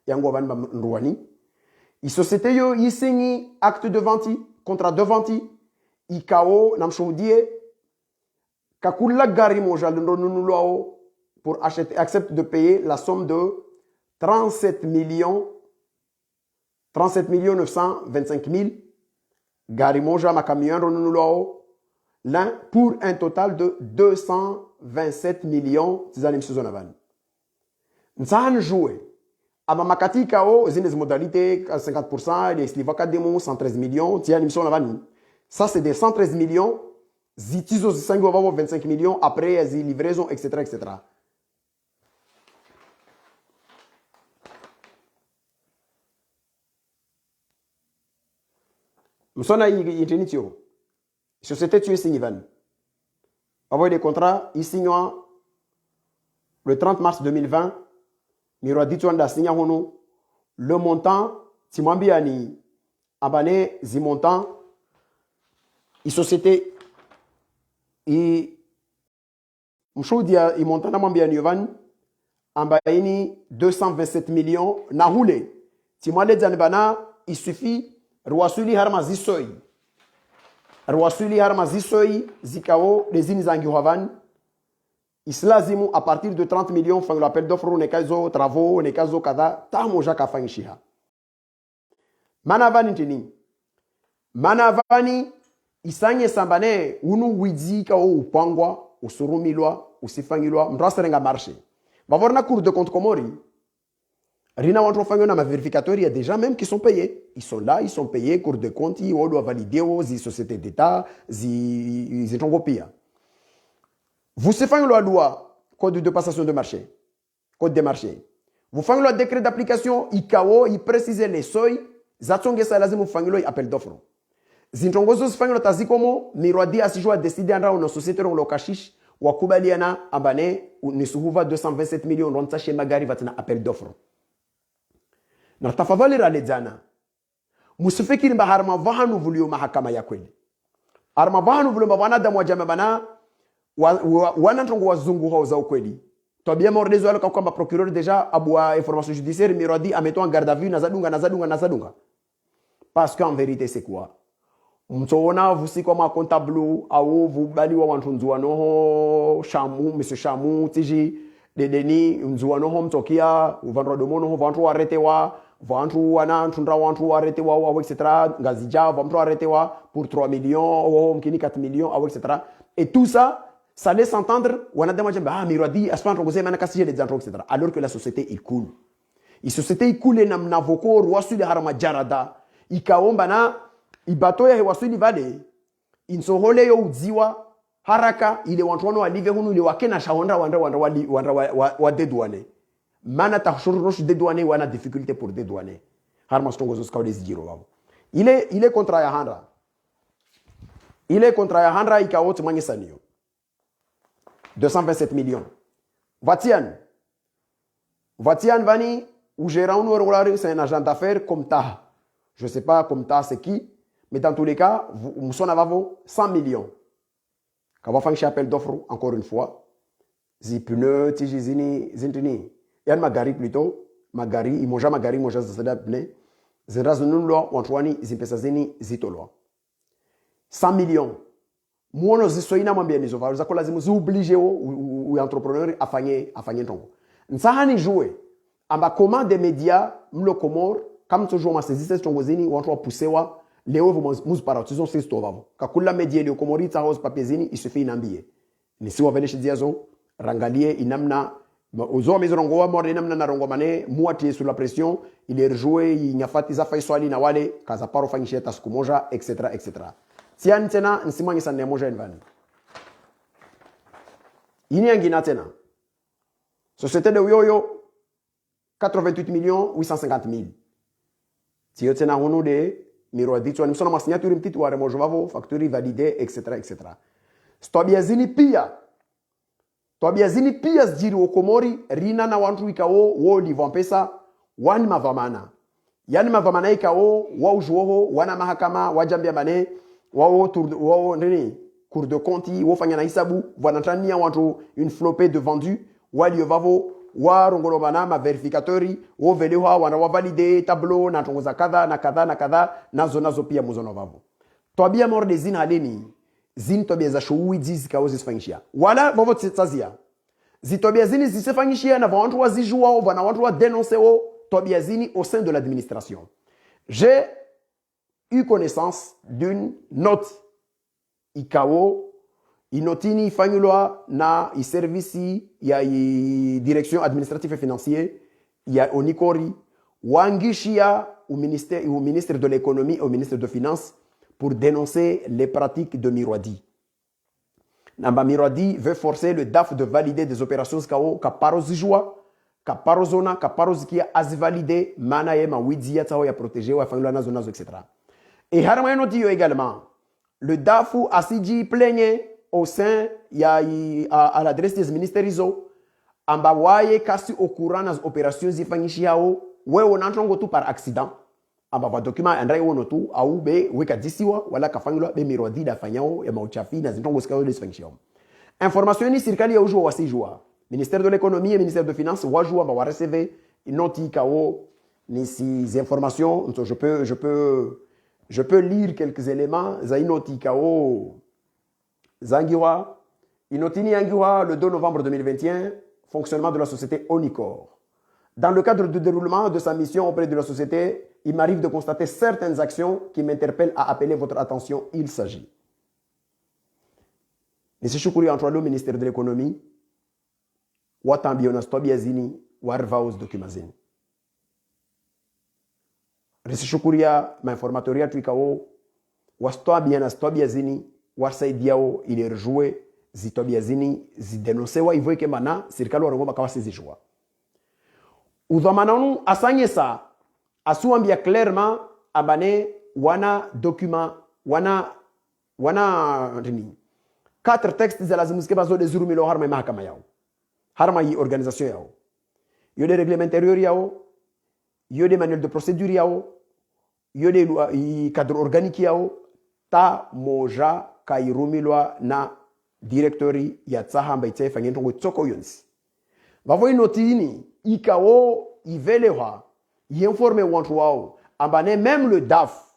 Yangu ban Ndrouani. I société yo isingi acte de vente, contrat de vente, ikao namshoudie kakula gari mojal ndonunulao pour acheter accepte de payer la somme de 37 925 000 gari moja makamion ndonunulao l'un pour un total de 227 millions tizani msuzonavan. Nsahan joué. Aba makati kao zines modalités 50%, les slivaka demo 113 millions tizani msuzonavan. Ça c'est des 113 millions, zitizo 25 millions après les livraisons etc. Msona yitenitio. Société tu es signivan. Avoir des contrats, ils signent le 30 mars 2020. Miro dit tu signé le montant, Timambiani, abane zi montant, η société, η mshudia i montant na mambiani yovan, ambaini 227 millions na hule. Timwale zanibana, il suffit, ruasuli harma zisoi. Rwasuli harma zisoi zikao les inizangi havan islazimu à partir de 30 millions fang l'appel d'offre nekazo travaux nekazo kada tamo jaka fangishiha manavani ntini manavani isanye sambane unu widzi kao upangwa usurumilwa usifangilwa mdraserenga marché bavorna cour de compte komori Rina Wantrofangyo na ma vérificateur, il y a des gens même qui sont payés. Ils sont là, ils sont payés, cours de compte, ils doivent valider aux sociétés d'État, ils sont copiés. Vous faites la loi, code de passation de marché, code des marchés. Vous faites le décret d'application, ICAO, il précise les seuils, zatonge sa lazim vous faites le appel d'offre. Zintongozo faites le tazikomo, mirwadi asijou a décidé en une société dans le kashish, ou a kubaliana, abane, ou nisuhuva 227 millions, on sache magari va tena appel d'offre. Na tafadhali raledzana musifikiri mba harma vahanu vulio mahakama ya kweli harma vahanu vulio mba wanadamu wa jamii bana wanantongo wazungu hao za ukweli tabia mordezo yale kwamba procureur déjà abua information judiciaire miradi ameto en garde à vue na zadunga parce qu'en vérité c'est quoi mtona vusi kama comptable au vubali wa wantunzwa noho shamu monsieur shamu tiji dedeni nzuano ho mtokia uvandro domono ho vantro arretewa vantro wana ntundra vantro arretewa ou etc ngazija vantro arretewa pour 3 millions ou mkini 4 millions ou etc et tout ça ça laisse entendre wana dama jamba miradi aspan rogose mana kasije les gens etc alors que la société il coule la société il coule na mnavoko ruasu de harama jarada ikaomba na ibato ya wasuli vale insohole yo udziwa haraka ile wantwano walive hunu ile wakena shahondra wa dedouane mana tahshuru dedouane wana difficulté pour dedouane harma stongo zo skawde zigiro wabo ile contrat ya handra ikawote manyesanio 227 millions Vatian vani ou gérant nous c'est un agent d'affaires comme ta je sais pas comme ta c'est qui mais dans tous les cas vous son avavo 100 millions. Quand on fait un appel d'offre, encore une fois, zi pneu, tiji zini, zintini, yan magari plutôt, magari imoja za bne zinrazunulwa wantwani zimpesa zini zitolwa 100 millions muono zisoina mwambia nizo varu zako lazimu zioblige u entrepreneur afanye ntongo nsahani jouer amba commande media mlo komor kam to jour masezise ntongo zini wantu wapusewa leo vos para tizon six tovavo kakula media ile komorita house papezini isufi inambie ni siwa vele shidiazo rangalie inamna uzo mezorongo wa morde inamna na rongo mane muati sous la pression il est rejoué inyafati za faiswali na wale kaza paro fanyisha tasku moja etc tiani tena nsimwanyi sana moja envani ini angina tena société de Uyoyo 88 millions 850 000 tiyo tena hunu de Mirwadi tu animsona ma signature mtiti wa remo jovavo facture validée etc stobiazini pia ziri okomori rina na wantu ikao wo livon pesa wani mavamana yani mavamana ikao wa ujuoho wana mahakama wajambia mane wao nini cour de compte wo fanya na hisabu wanatania wantu une flopée de vendus wali yovavo wa rongolo bana ma verificatori wo velewa wana wa valider tableau na tongoza kadha nazo pia muzono vavo tobia morde zin haleni zin tobia za shuwi dizi kaozi sifanyishia wala vovo tsazia zitobia zini zisifanyishia na wantu wazijua wana wantu wa dénoncer o tobia zini au sein de l'administration. J'ai eu connaissance d'une note ICAO inotini ifanyulwa na iservisi ya direction administrative et financier ya onikori wangishia au ministre de l'économie et au ministre de finances pour dénoncer les pratiques de Mirwadi. Namba Mirwadi veut forcer le DAF de valider des opérations KO kaparozijua kaparozona kaparozikia azivalide mana ye mawizia tao ya protéger wa fangula nazo etc. Et harama yenotiyo également le DAF asiji plaignait au sein à l'adresse des ministères izo amba waye kasi au courant nas opérations zifanyishiao wewe nantongo tu par accident amba va document andrai wono tu au be weka disiwa wala kafanywa be Mirwadi da fanyao ya mauchafi na zintongo sikao zifanyishiao information ni serikali ya ujua wasijua ministère de l'économie et ministère de finances wajua va recevoir noti kao ni ces informations donc je peux lire quelques éléments za inoti kao zangiwa inotini yangiwa le 2 novembre 2021 fonctionnement de la société Onicor. Dans le cadre du déroulement de sa mission auprès de la société, il m'arrive de constater certaines actions qui m'interpellent à appeler votre attention. Il s'agit. Nisi shukuri entre le ministère de l'économie, watambionas tobiazini, warvaos documazini. Nisi shukuria ma informatoria tuikao, wastobianas tobiazini, warsaidiao il est rejoué, zitobiazini, zidenosewa, ivoye kemana, sirikalo warongo bakawa sizijua. Udhamananu asanyesa asuambia clairement abane wana document wana nini 4 textes za lazima zike bazo de zurumilo harma mahakama yao harma yi organisation yao yo de règlement intérieur yao yo de manuel de procédure yao yo de cadre organique yao ta moja kairumilwa na directory ya tsahamba itsefa ngentongo tsoko yonsi bavo inotini ikao ivelewa informe wantu wao ambane même le DAF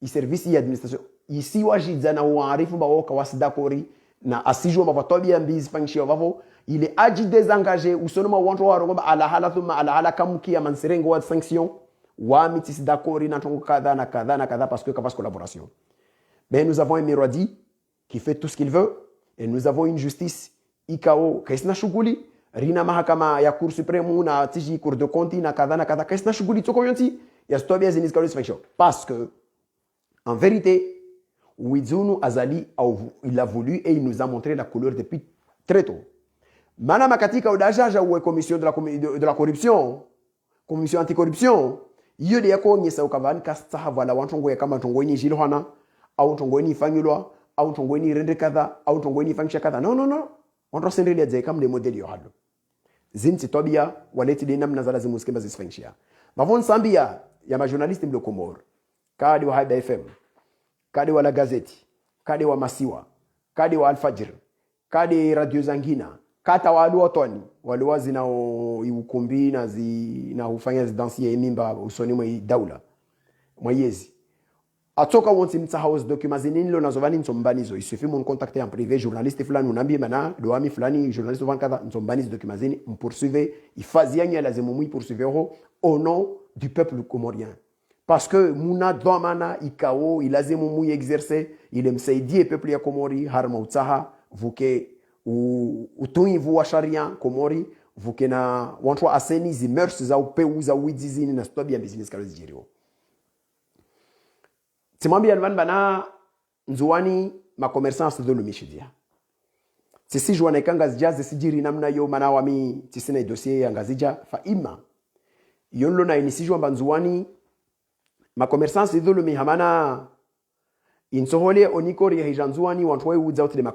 i service y administration ici wajidana waarifu bawo kawasidakori na asijwa mavatobi ambizi fangishia vavo il est agi désengagé usonoma wantu wa rongo ala hala thuma ala hala kamukia manserengo wa sanction wa mitisi dakori na tongo kadha parce que kavas collaboration. Mais nous avons un Mirwadi qui fait tout ce qu'il veut et nous avons une justice ikao kaisna shughuli rina mahakama ya cour suprême na tiji cour de compte na kadha kaisna shughuli toko yonti ya stobia ziniskalo inspection parce que en vérité Wizunu Azali il a voulu et il nous a montré la couleur depuis très tôt. Mana makatika odajaja ou commission de la corruption commission anticorruption yode yako nyesa ukavani kasta havala wantongo ya kama tongo ni jilhana au tongo ni fanyulwa au tongo ni rende kadha au tongo ni fangsha kadha non on doit s'enrêler des comme les modèles yohado zinti tobia waleti de namna zala zimuskemba zisfanyishia bavon sambia ya ma journaliste mlo Komor kadi wa Haida FM kadi wa la gazeti kadi wa Masiwa kadi wa Alfajir kadi radio Zangina kata wadu otoni wale wazi na ukumbi na ufanya zidansi ya mimba usoni mwa daula mwayezi atoka wonti mtahauzi documents nini lo nazovani nsombanizo il suffit mon contacter en privé journaliste fulani unambie mana doami fulani journaliste van kadha nsombanizo documents nini poursuivre ifazi yanyu lazima mu poursuivre au nom du peuple comorien parce que muna dhamana ikao ilazimu mu exercer ile msaidie peuple ya Komori harma utaha vuke utuivu wa sharia Komori vuke na wantu aseni zimers za upeu za widizini na stobia business kalo zijirio timambi alvan bana nzuani ma commerçants de lumishidia sisi jwana ikanga zijaze sijiri namna yo mana wami tisina dossier yangazija fa ima yonlo na inisijwa banzuani ma commerçants de lumi hamana insohole onikori ya hijanzuani wantwe uza utile ma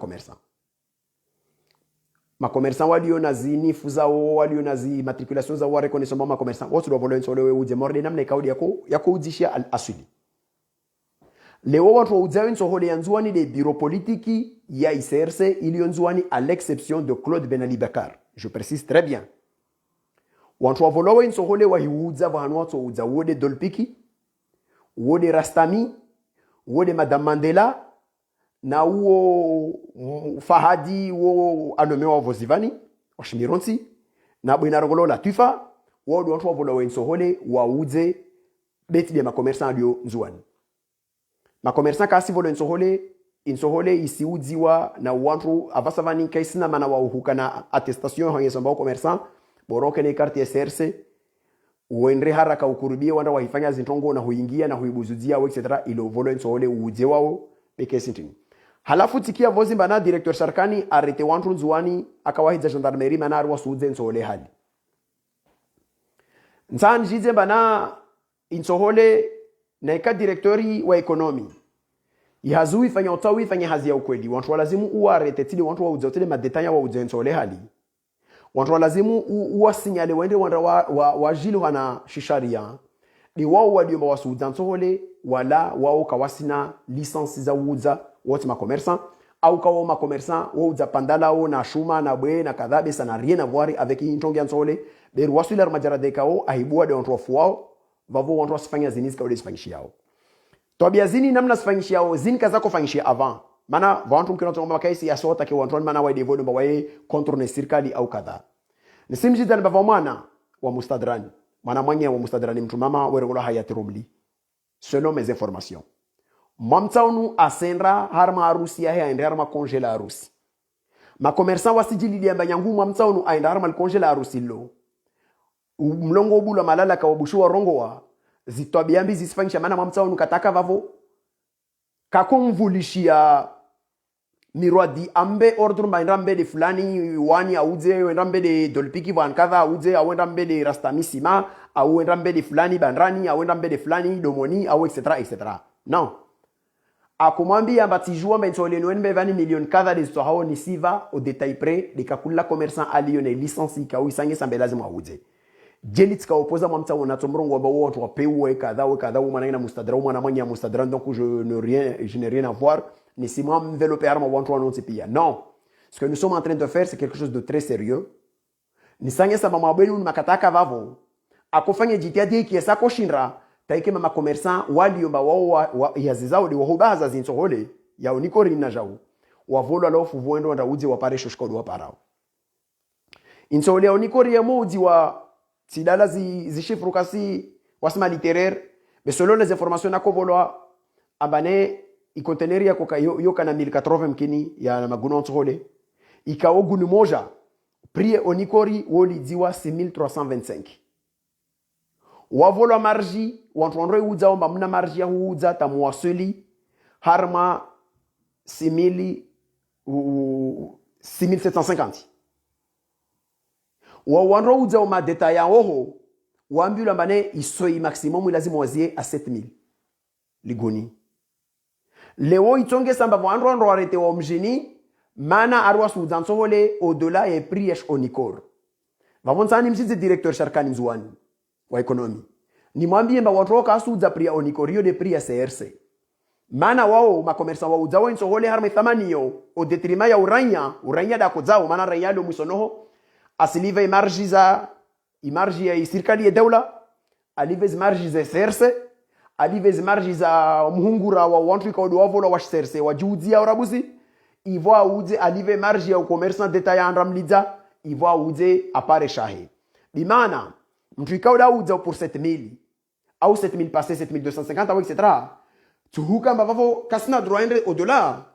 commerçants walio na zinifu zao walio na zi matriculation za wa reconnaissance ma commerçants wote do volonté solo uze morde namna ikaudi yako uzishia al asuli leo watu uzayo nsohole yanzuani de bureau politique ya ICRC ilionzuani à l'exception de Claude Ben Ali Bakar je précise très bien watu wavolowe nsohole wa hiuza vanwa to uza wode dolpiki wode Rastami wode Madame Mandela na uo Fahadi uo anomewa vozivani washimironsi na bwina rogolo la tufa wode watu wavolowe nsohole wa uze beti de ma commerçant alio nzuani ma commerçant kasi volo insohole isiudziwa na wantu avasavani kaisina mana wa uhukana attestation hange samba commerçant boroke ne carte SRC uendre haraka ukurubie wanda wahifanya zintongo na huingia na huibuzuzia etc ilo volo insohole uudze wao peke sintini halafu tikia vozi bana directeur Sarkani arete wantu nzuani akawahiza gendarmerie mana arwa suudze insohole hali nsanjize bana insohole na ika directori wa economy ihazui fanya utawi fanya hazi ya ukweli wantu walazimu uarete tili wantu wa uzotele madetanya wa uzensole hali wantu walazimu uwasinyale wende wanda wa jilu hana shisharia ni wao waliomba wasuudansohole wala wao kawasina license za uza wote ma commerçant au kawo ma commerçant wo uza pandalao na shuma na bwe na kadhabe sana rien à voir avec intongi ansole beru wasular majarade kao ahibua de wantu wafuao vavo wantu wasifanya zini zika ulizifanyishia yao tobia zini namna sifanyishia yao zini kaza kufanyishia avant mana wantu mkina tonga kaisi ya sota ke wantu mana wa devono mba wae kontrone sirkali au kadha nisimjida ni bava mwana wa mustadrani mana mwanya wa mustadrani mtu mama weregola hayati rumli selon mes informations mamtaunu asenra harma harusi ya aende harma congela harusi ma commerçant wasijili liamba nyangu mamtaunu aende harma congela harusi lo mlongo bula malala ka wabushua rongo wa zitwabiambi zisifanyisha maana mamtaunu kataka vavo kakumvulishia mirwadi ambe ordre mba mbe de fulani wani auze wenda mbe de dolpiki van kadha auze awenda mbe de Rastamisima au wenda mbe de fulani bandrani au wenda mbe de fulani domoni au etc non akumwambia batijua mbensole nwenbe 20 million kadha de sohao ni siva au détail près de kakula commerçant alione licence ka uisange sambe lazima auze jelit ka opoza mamta wona tomrongo wa bawo to pewe kadha umana na mustadra umana manya mustadra donc je n'ai rien à voir ni si moi envelopper arma wantu anonsi pia non ce que nous sommes en train de faire c'est quelque chose de très sérieux ni sanya saba mabenu makataka vavo akofanya jitihadi kiesa koshinra taike mama commerçant waliomba wao yazizao de wahobaza zinsohole ya unikori na jau wavolo alofu vuendo nda uzi wapare shoshkodo waparao insohole unikori ya mozi wa sidala zishifru kasi wasma littéraire mais selon les informations na kovolo abane ikonteneri ya koka yoka na 1080 mkini ya na maguno nsohole ikawo gunu moja prix onikori woli diwa 6325 wavolo marji wantu wanroi uza omba muna marji ya huuza tamuwasuli harma 6750 wa wanro uza oma deta ya oho wambula mbane isoi maximum lazima wazie a 7000 ligoni leo itonge samba wanro arete wa mjini mana arwa sudanso hole au-delà et prix onikor vavonsani msize directeur Sharkani Mzuani wa economy ni mwambie mba watu ka suza prix onikorio de prix ya CRC Maana wao makomersa wao zao insohole harme thamani yo au detriment ya uranya da kozao maana raia lo mwisonoho asilive imarji ya serikali ya dawla alive imarji za serse alive imarji za muhungura wa wantu kwa wavola wa serse wa juudi ya urabuzi ivo auze alive imarji ya commerçant d'etat ya andramliza ivo auze apare shahe bimana mtu ikao da uza pour 7000 au 7000 passé 7250 ou etc. Tu huka mbavavo kasina droit au-delà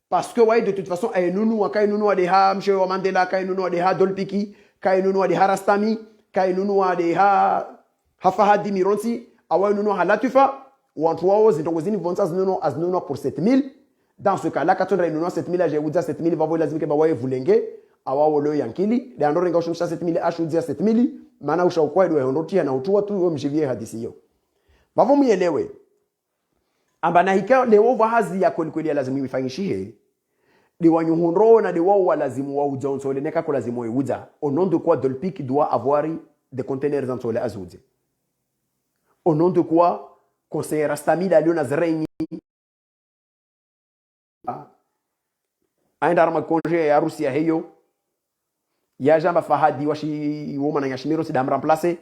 parce que ouais de toute façon ay nunu kay nunu de ha mshe wa Mandela kay nunu de ha Dolpiki kay nunu de ha Rastami kay nunu de ha Fahadi Mironsi away nunu ha Latifa ou en trois aux intongozini vonsa nunu as nunu pour 7000 dans ce cas là quand on a nunu 7000 j'ai uza 7000 vavo lazima ke bawaye vulenge awawo lo yankili de ando renga shumsha 7000 ashuzia 7000 maana ushaukwa ndio hondotia na utua tu mshivie hadithi hiyo vavo muelewe amba na hikao leo vahazi ya kweli lazima ifanyishihe de wanyuhunro na de wao lazimu wa ujaonsole neka ko lazimu yuza au nom de quoi Dolpik doit avoir des conteneurs en sole azuze au nom de quoi conseiller Rastami da Leona Zreini aenda arma congé ya Rusia hiyo ya jamba Fahadi washi woma na Yashimiro si damra remplacer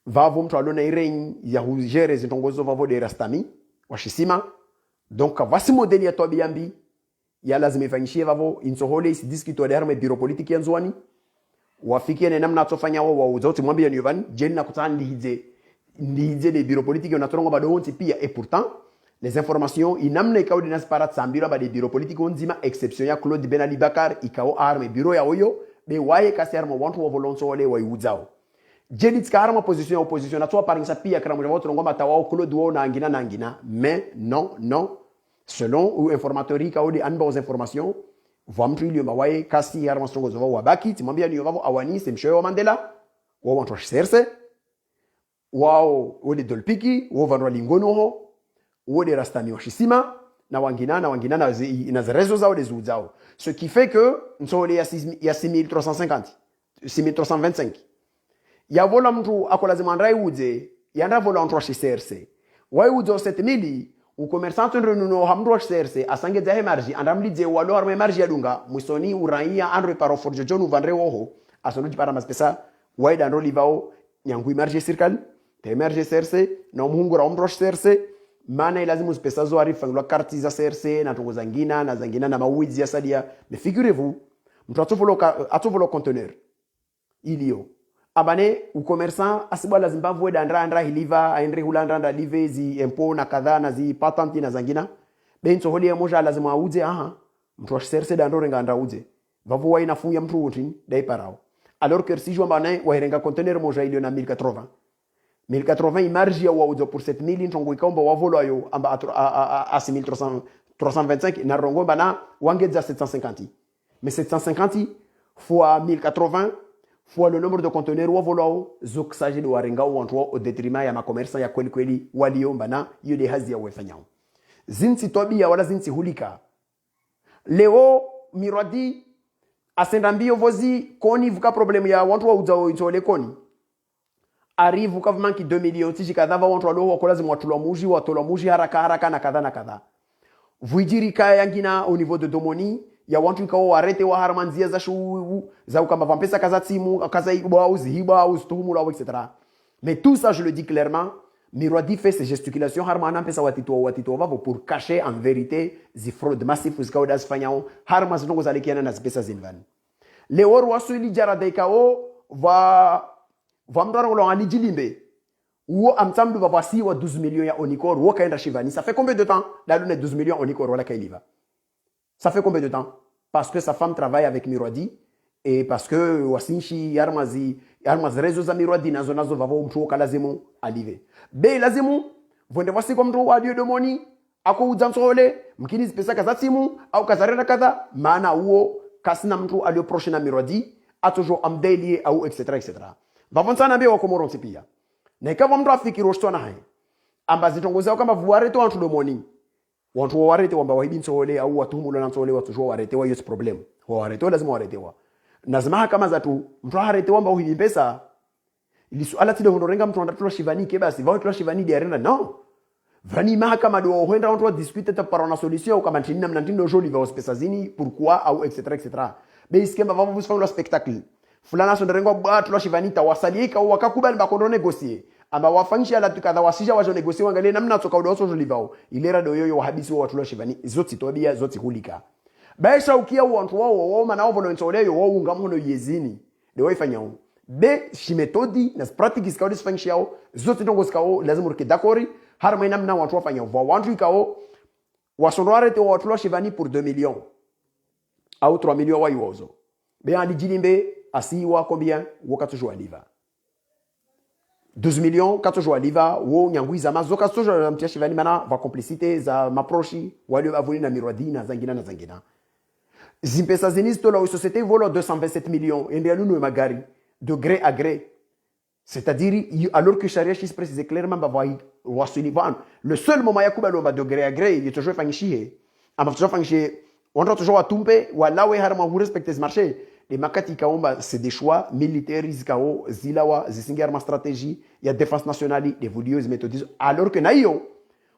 vavo mtu alona irein ya hujere zitongozo vavo de Rastami washisima donc vasi modeli ya tobiambi ya lazima ifanyishie vavo insohole isi discuto de harme bureau politique ya nzwani wafikie na namna atofanya wao wauzote mwambie ni Ivan jeni na kutana ndihize de bureau politique na torongo bado honti pia et pourtant les informations inamna ikao dinasparat sambira ba de bureau politique onzima exception ya Claude Ben Ali Bakar ikao arme bureau ya oyo be waye kasi arme wantu wa volonso wale wa yuzao jeni tkarama position ya opposition na toa parinsa pia kama mjavo torongo matawa Claude wo na angina mais non selon ou informatori ka odi anba aux informations vamtu ile mawaye kasi arma strongo zova wabaki timwambia ni wavo awani semshoyo Mandela wa wantu serse wao wode Dolpiki wo vanwa lingono wode Rastami washisima na wangina na rezo zao des zao ce qui fait que nsole ya 6350 6325 ya vola mtu akolazima ndai uze yanda vola mtu washiserse wai uzo 7000 u commerçant renuno hamro serse asange zahe marji andamlize walo arme marji yadunga musoni uraia andro paro forjo jonu vandre woho asonuji para maspesa waida ndo livao nyangui marji circle te marji serse na muhungura omro serse maana lazima uspesa zo arifa ngwa karti za serse na tongo zangina na mawizi ya sadia mais figurez-vous mtu atovolo conteneur ilio abane u commerçant asibwa lazima voe andra hiliva aendre hulanda live zi impôt na kadha na zi patent na zangina benzo holi ya moja lazima auze mtu serse da ndore nganda auze vavo wa inafunya mtu wotin dai parao alors que si jomba na wa renga conteneur moja ilio na 1080 marge ya auze pour 7000 ntongo ikomba wa volo ayo amba a 6325 na rongo bana wangeza 750 mais 750 fois 1080 fois le nombre de conteneurs wa volao zoksaje de warenga wantu au detriment ya makomersa ya kweli waliomba na hiyo de hazi ya wefanyao zinsi tobia wala zinsi hulika leo miradi asendambio vozi koni vuka problem ya wantu wa uzao intole koni arrive ukavman ki 2 millions tiji kadava wantu walo wakola zimwatulwa muji haraka na kadha vuijirika yangina au niveau de domoni ya wantu ikao warete wa harmanzia za shu za ukamba vampesa kaza timu kaza iba au zihiba au stuhumula etc. Mais tout ça je le dis clairement Mirwadi fait ces gesticulations harmana pesa watito vavo pour cacher en vérité zi fraude massif uzikao das fanyao harma zinongo zalekiana na zipesa zinvani leo wasu ili jara daikao va mdora ngolo alijilimbe uo amtamdu va voici wa 12 millions ya onikor uo kaenda shivani ça fait combien de temps dalune 12 millions onikor wala kailiva. Ça fait combien de temps? Parce que sa femme travaille avec Mirwadi et parce que wasinshi yarmaz rezo za Mirwadi nazo vavo mtu lazima alive. Be lazima vonde wasi kwa mtu adio domoni ako uzansole mkini pesa kaza timu au kazarera kadha maana huo kasina mtu alio proche na Mirwadi atojo amdeli au etc. Vavonsa na be wa komoronsi pia. Na ikawa mtu afiki roshto na hai. Ambazi tongoza kama vuare to antu domoni. Wantu warete wamba wahibi nsole au watuhumulo na nsole watujua warete wa yes problem. Warete lazima warete wa. Nazima kama zatu mtu harete wamba wahibi pesa. Ili suala tile honorenga mtu andatula shivani ke basi. Vao tula shivani di arena no. vani mahakama do huenda watu discute para una solution kama ntina mnantindo joli va hospitalizini pourquoi au etc. be iskemba vamos faire le spectacle fulana sonderengo batu la shivanita wasalika wakakubali bakondo negocier amba wafanyisha la tukadha wasija wajo negocier wangalie namna toka udoso joli vao ilera do yoyo wahabisi watu la shivani zoti tobia zoti hulika baisha ukia watu wao maana wao ntoleyo wao ngamono yezini de waifanyao be shimetodi na practices kao disfanyishao zote ndongo skao lazima urike dakori har maina mna watu wafanya watu ikao wasonware te watu la shivani pour 2 millions au 3 millions wa yozo be andi jilimbe asiwa combien wakati jo aliva 12 millions kato jo aliva wo nyangwiza mazoka sojo la mtia shivani mana va complicité za maprochi wale avuni na mirwadi na zangina zimpesa zinisto la société volo 227 millions ndio nunu magari de gré à gré. C'est-à-dire, alors que Sharia se précise clairement, le seul moment où de gré à gré, il est toujours fangiché. On doit toujours à tomber, ou là où il respecte ce marché. Les makati kaomba, c'est des choix militaires, zikao, zilawa, zisingar ma stratégie, il y a défense nationale, des vidéos, des méthodes. Alors que naïo,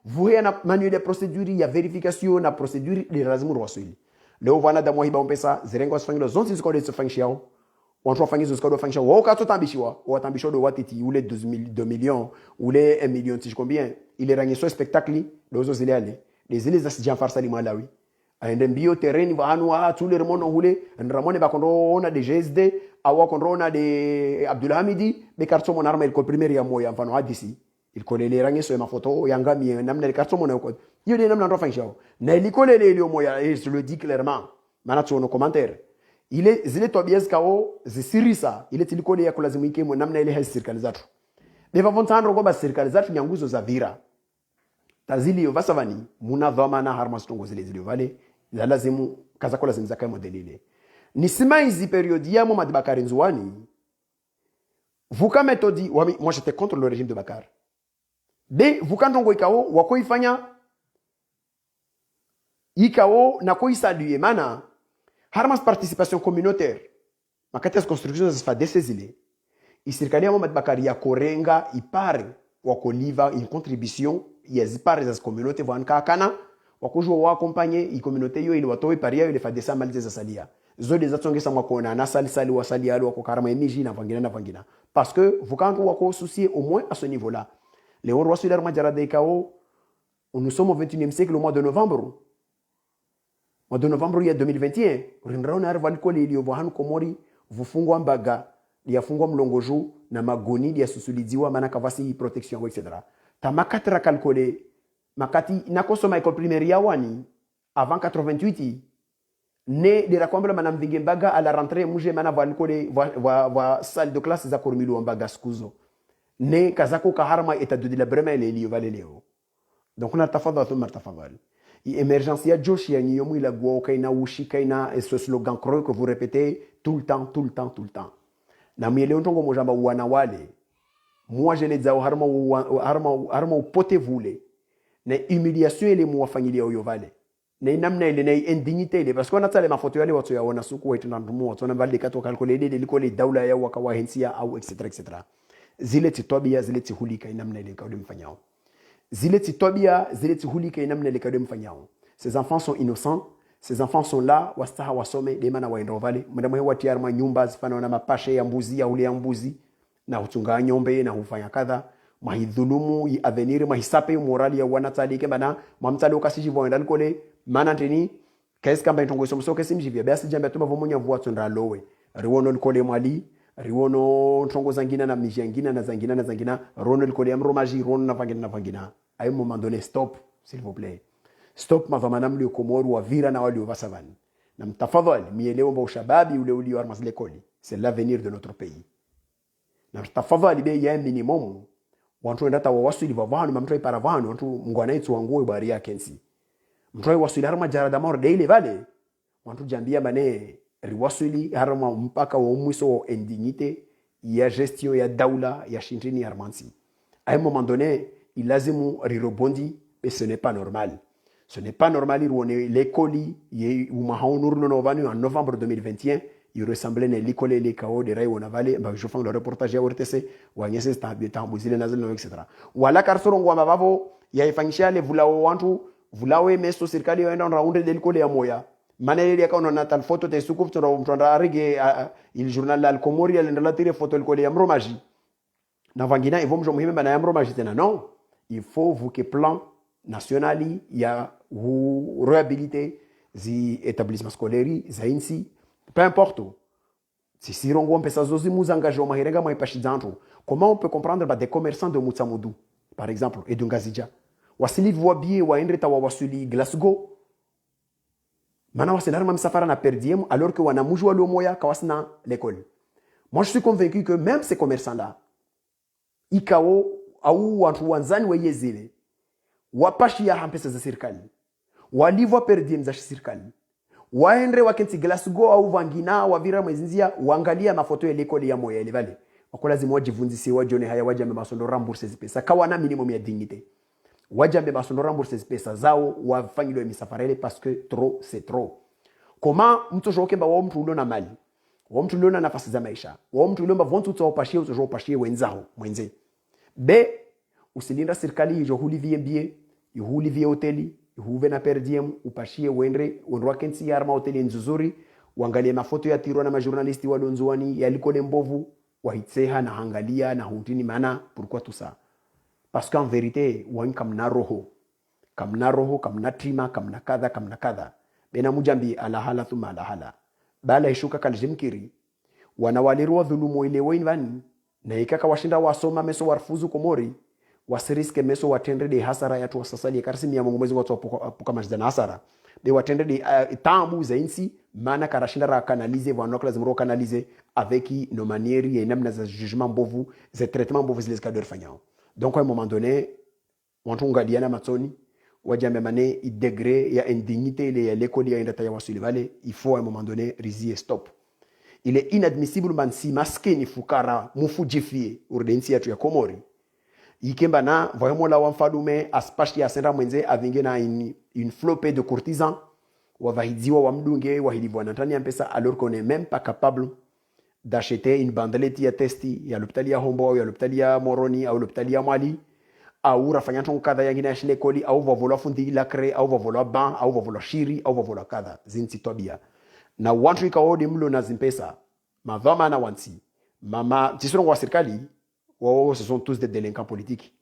vous avez un manuel de procédure, il y a vérification, la procédure, les razmour wasuli. Le ovana da mohiba ompesa, zirengo sfangilo, zon si skole se fangiao. On fanya zoskado fanisha woka tutambishiwa watambisho do watiti ule 2 millions ule 1 million tich combien il est rangé spectacle dozo zile ale les îles za sijan farsa li Malawi aende mbio terrain va anwa tous les remono ule ndramone ba kondo ona de GSD awa kondo ona de Abdullah Hamidi be karto mon arme il ko premier ya moya mfano hadisi il kolele rangé so ma photo yanga mi namna karto mon ko yo de namna ndo fanisha na il kolele ile moya et je le dis clairement mana tu no commentaire il est zile tobias kao zisirisa ile tilikole ya kulazimike mwe namna ile hasi serikali zatu beva vontano ngoba serikali zatu nyanguzo za vira tazili yo vasavani muna dhamana harma stongo zile vale za lazimu kaza kola zinza kai modelile ni sima hizi periodi ya Mohamed Bakari Nzouani vous ka méthode moi j'étais contre le régime de Bakar de vous quand ngo ikao wako ifanya ikao na ko isaluer mana harmas participation communautaire makati ya construction za desezile isirikali ya Mohamed Bakari ya korenga ipare wakoliva une contribution ya zipare za communauté vanka kana wakujua wa accompagner i communauté yo ili watoe paria ile fadesa malize za salia zodi za tsongesa mwakona na sali wasali alo wako karama emiji na vangina parce que vous quand wako soucier au moins à ce niveau là les rois sur majara de kao nous sommes au 21e siècle au mois de novembre Mois de novembre ya 2021 rinraona arval kole ilio vohanu komori vufungwa mbaga ya fungwa mlongojo na magoni ya susuliziwa mana kavasi protection etc. Tamakatra kalkole makati nakosoma école primaire ya wani avant 88 ne de rakombe mana mvinge mbaga à la rentrée muje mana valkole va salle de classe za kormilu mbaga skuzo ne kazako kaharma eta de la brema ile ilio valeleo donc on a tafadhal thumma tafadhal émergence ya Joshi ya nyomu ila gwa kaina ushi kaina ce slogan creux que vous répétez tout le temps na miele ontongo mojamba wana wale moi je les zao harma pote vule na humiliation ile muwafanyilia oyo vale na namna ile na indignité ile parce qu'on a tale mafoto yale watu yaona suku wetu na ndumu watu na vale kato kalkolele ile liko le daula ya wakawahensia au etc zile titobia zile tihulika namna ile kaudi mfanyao zile titobia zile tihulika namna ile kaudi mfanyao ces enfants sont innocents ces enfants sont là wastaha wasome demana waenda vale mndamwe watiar ma nyumba zifana na mapashe ya mbuzi ya ule ya mbuzi na hutunga nyombe na hufanya kadha mahidhulumu i avenir mahisape morali ya wanatali kembana mamtali ukasiji voenda kole mana teni kais kamba ntongo somo soke simjivia basi jambe tuma vomonya vua tsondra lowe riwono likole mwali riwono ntongo zangina na mijangina na zangina rono likole amromaji rono na vangina à un moment donné stop s'il vous plaît stop mavamana mlio komoru wa vira na wali wasavani na mtafadhali mielewa mba ushababi ule ulio armas lekoli c'est l'avenir de notre pays na mtafadhali be ya minimum wantu ndata wa wasuli vavanu mamtoi para vanu wantu mngwana itu wanguo bari ya kensi mtoi wasuli harma jarada mor daily vale wantu jambia mane riwasuli harma mpaka wa umwiso wa indignité ya gestion ya daula ya shintini ya armansi à un moment donné il lazimu rirobondi et ce n'est pas normal. Ce n'est pas normal. L'école, en novembre 2021, il ressemblait à l'école les KO de Rai Wonavale, je fais le reportage à RTC, ou à Niasse Tambuzile Nazal, etc. Ou à la Carsoron Guamavavo, il y a Fanchia, les Voulao Wantu, Voulao et Mesto Circali, et un round de l'école à Moya. Manele ya kaona natal photo te sukuf tondra arige il journal al Komori al relatire photo l'école à Mromaji. Na vangina ils vont me muhimu bana ya Mromaji tena non. Il faut vous que plan national il y a ou réhabiliter zi établissement scolaire zainsi peu importe. Si Sirongo on peut s'azozi nous engager au mahirenga mai pashizanto. Comment on peut comprendre des commerçants de Mutsamudu par exemple et de Ngazija. Wasili voit bien wa endreta wa wasuli Glasgow. Maintenant wasena même safara na perdiem alors que wana mujwa lo moya kawasna l'école. Moi je suis convaincu que même ces commerçants là ikao au watu wanzani weyezile wapashi ya hampesa za serikali walivwa perdiem za serikali waendre wakenti Glasgow au vangina wavira mwezinzia waangalia mafoto ya l'école ya moya ile vale wako lazima wajivunzise wajone haya waje masondo rembourser pesa kawana minimum ya dignité waje masondo rembourser pesa zao wafanyilo misafara ile parce que trop c'est trop. Comment mtu jokemba wa mtu uliona mali wa mtu uliona nafasi za maisha wa mtu uliona vontu utopashie utopashie wenzao mwenze be usilinda serikali ijohulivie bie ihulivie hoteli ihuve na perdiem upashie wendre wendwa kensi ya arma hoteli nzuzuri uangalie mafoto ya tiro na majournalisti walonzuani yalikole mbovu wahitseha na hangalia na huntini maana pourquoi tout ça parce qu'en vérité wan kamna roho kamna trima kamna kadha bena mujambi ala hala thuma ala hala bala ishuka kaljimkiri wanawalirwa dhulumu ile weinvani na ikaka washinda wasoma meso warfuzu Komori wasiriske meso watendre de hasara ya tu sasali karisi ya Mungu mwezi watu apuka majidana hasara de watendre de tambu za insi mana karashinda ra canaliser vanokla zimro canaliser avec nos manières et namna za jugement mbovu za traitement mbovu zile zikador fanyao. Donc à un moment donné wantunga diana matsoni wajambe mané i degré ya indignité ile ya l'école ya indata ya wasuli vale il faut à un moment donné rizier stop. Il est inadmissible mansi maske ni fukara mufujifie urdensi yetu ya Komori ikemba na vraiment la wamfalume aspashi ya senda mwenze avinge na une flopée de courtisans wavahidziwa wamdunge wahilivwa na tani ya pesa alors qu'on n'est même pas capable d'acheter une bandelette ya testi ya l'hôpital ya Hombo ou ya l'hôpital ya Moroni au l'hôpital ya Mali au rafanya tongo kadha yangine ya shile koli au vavola fundi la cre au vavola ban au vavola shiri au vavola kadha zinsi tobia na watu ikaodi mlo na zimpesa madhama na wansi mama tisoro wa serikali wao ce sont tous des délinquants politiques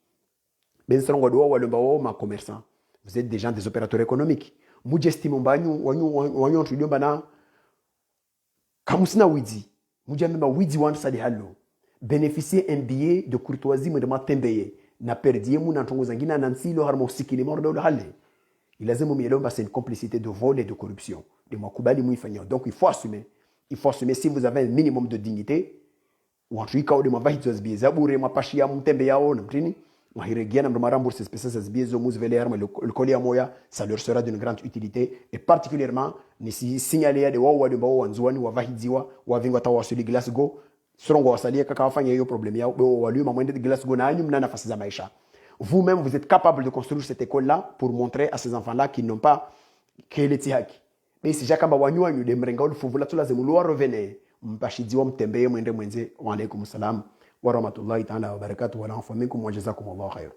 ben soro wa walomba wao ma commerçants vous êtes des gens des opérateurs économiques mujestimo mbanyu wanyu tuliomba na kamusina widi mujamema widi wan sadi hallo bénéficier un billet de courtoisie mwema tembeye na perdie mu na tongo zangina na nsilo harmo sikili mordo le halle il lazima mielomba c'est une complicité de vol et de corruption de makubali muifanya donc il faut assumer si vous avez un minimum de dignité watu ikao de mavahito zbieza bure mapashi ya mtembe yao na mtini mahiregia na rembourser pesa za zbiezo muzvele arma le colia moya ça leur sera d'une grande utilité et particulièrement ni si signaler de wao wale ambao wanzuani wavahidziwa wavingwa tawasuli Glasgow sorongo wasalia kaka wafanya hiyo problem yao walioma mwende Glasgow na anyu mna nafasi za maisha. Vous-même vous êtes capable de construire cette école là pour montrer à ces enfants là qu'ils n'ont pas kile tihaki mais si jakamba wanywanyu de mrenga ulufuvula tulazimulwa revenir mpashidziwa mtembeye mwende mwenze wa alaikum salam wa rahmatullahi ta'ala wa barakatuh wa lafa minkum wa jazakumullahu khair.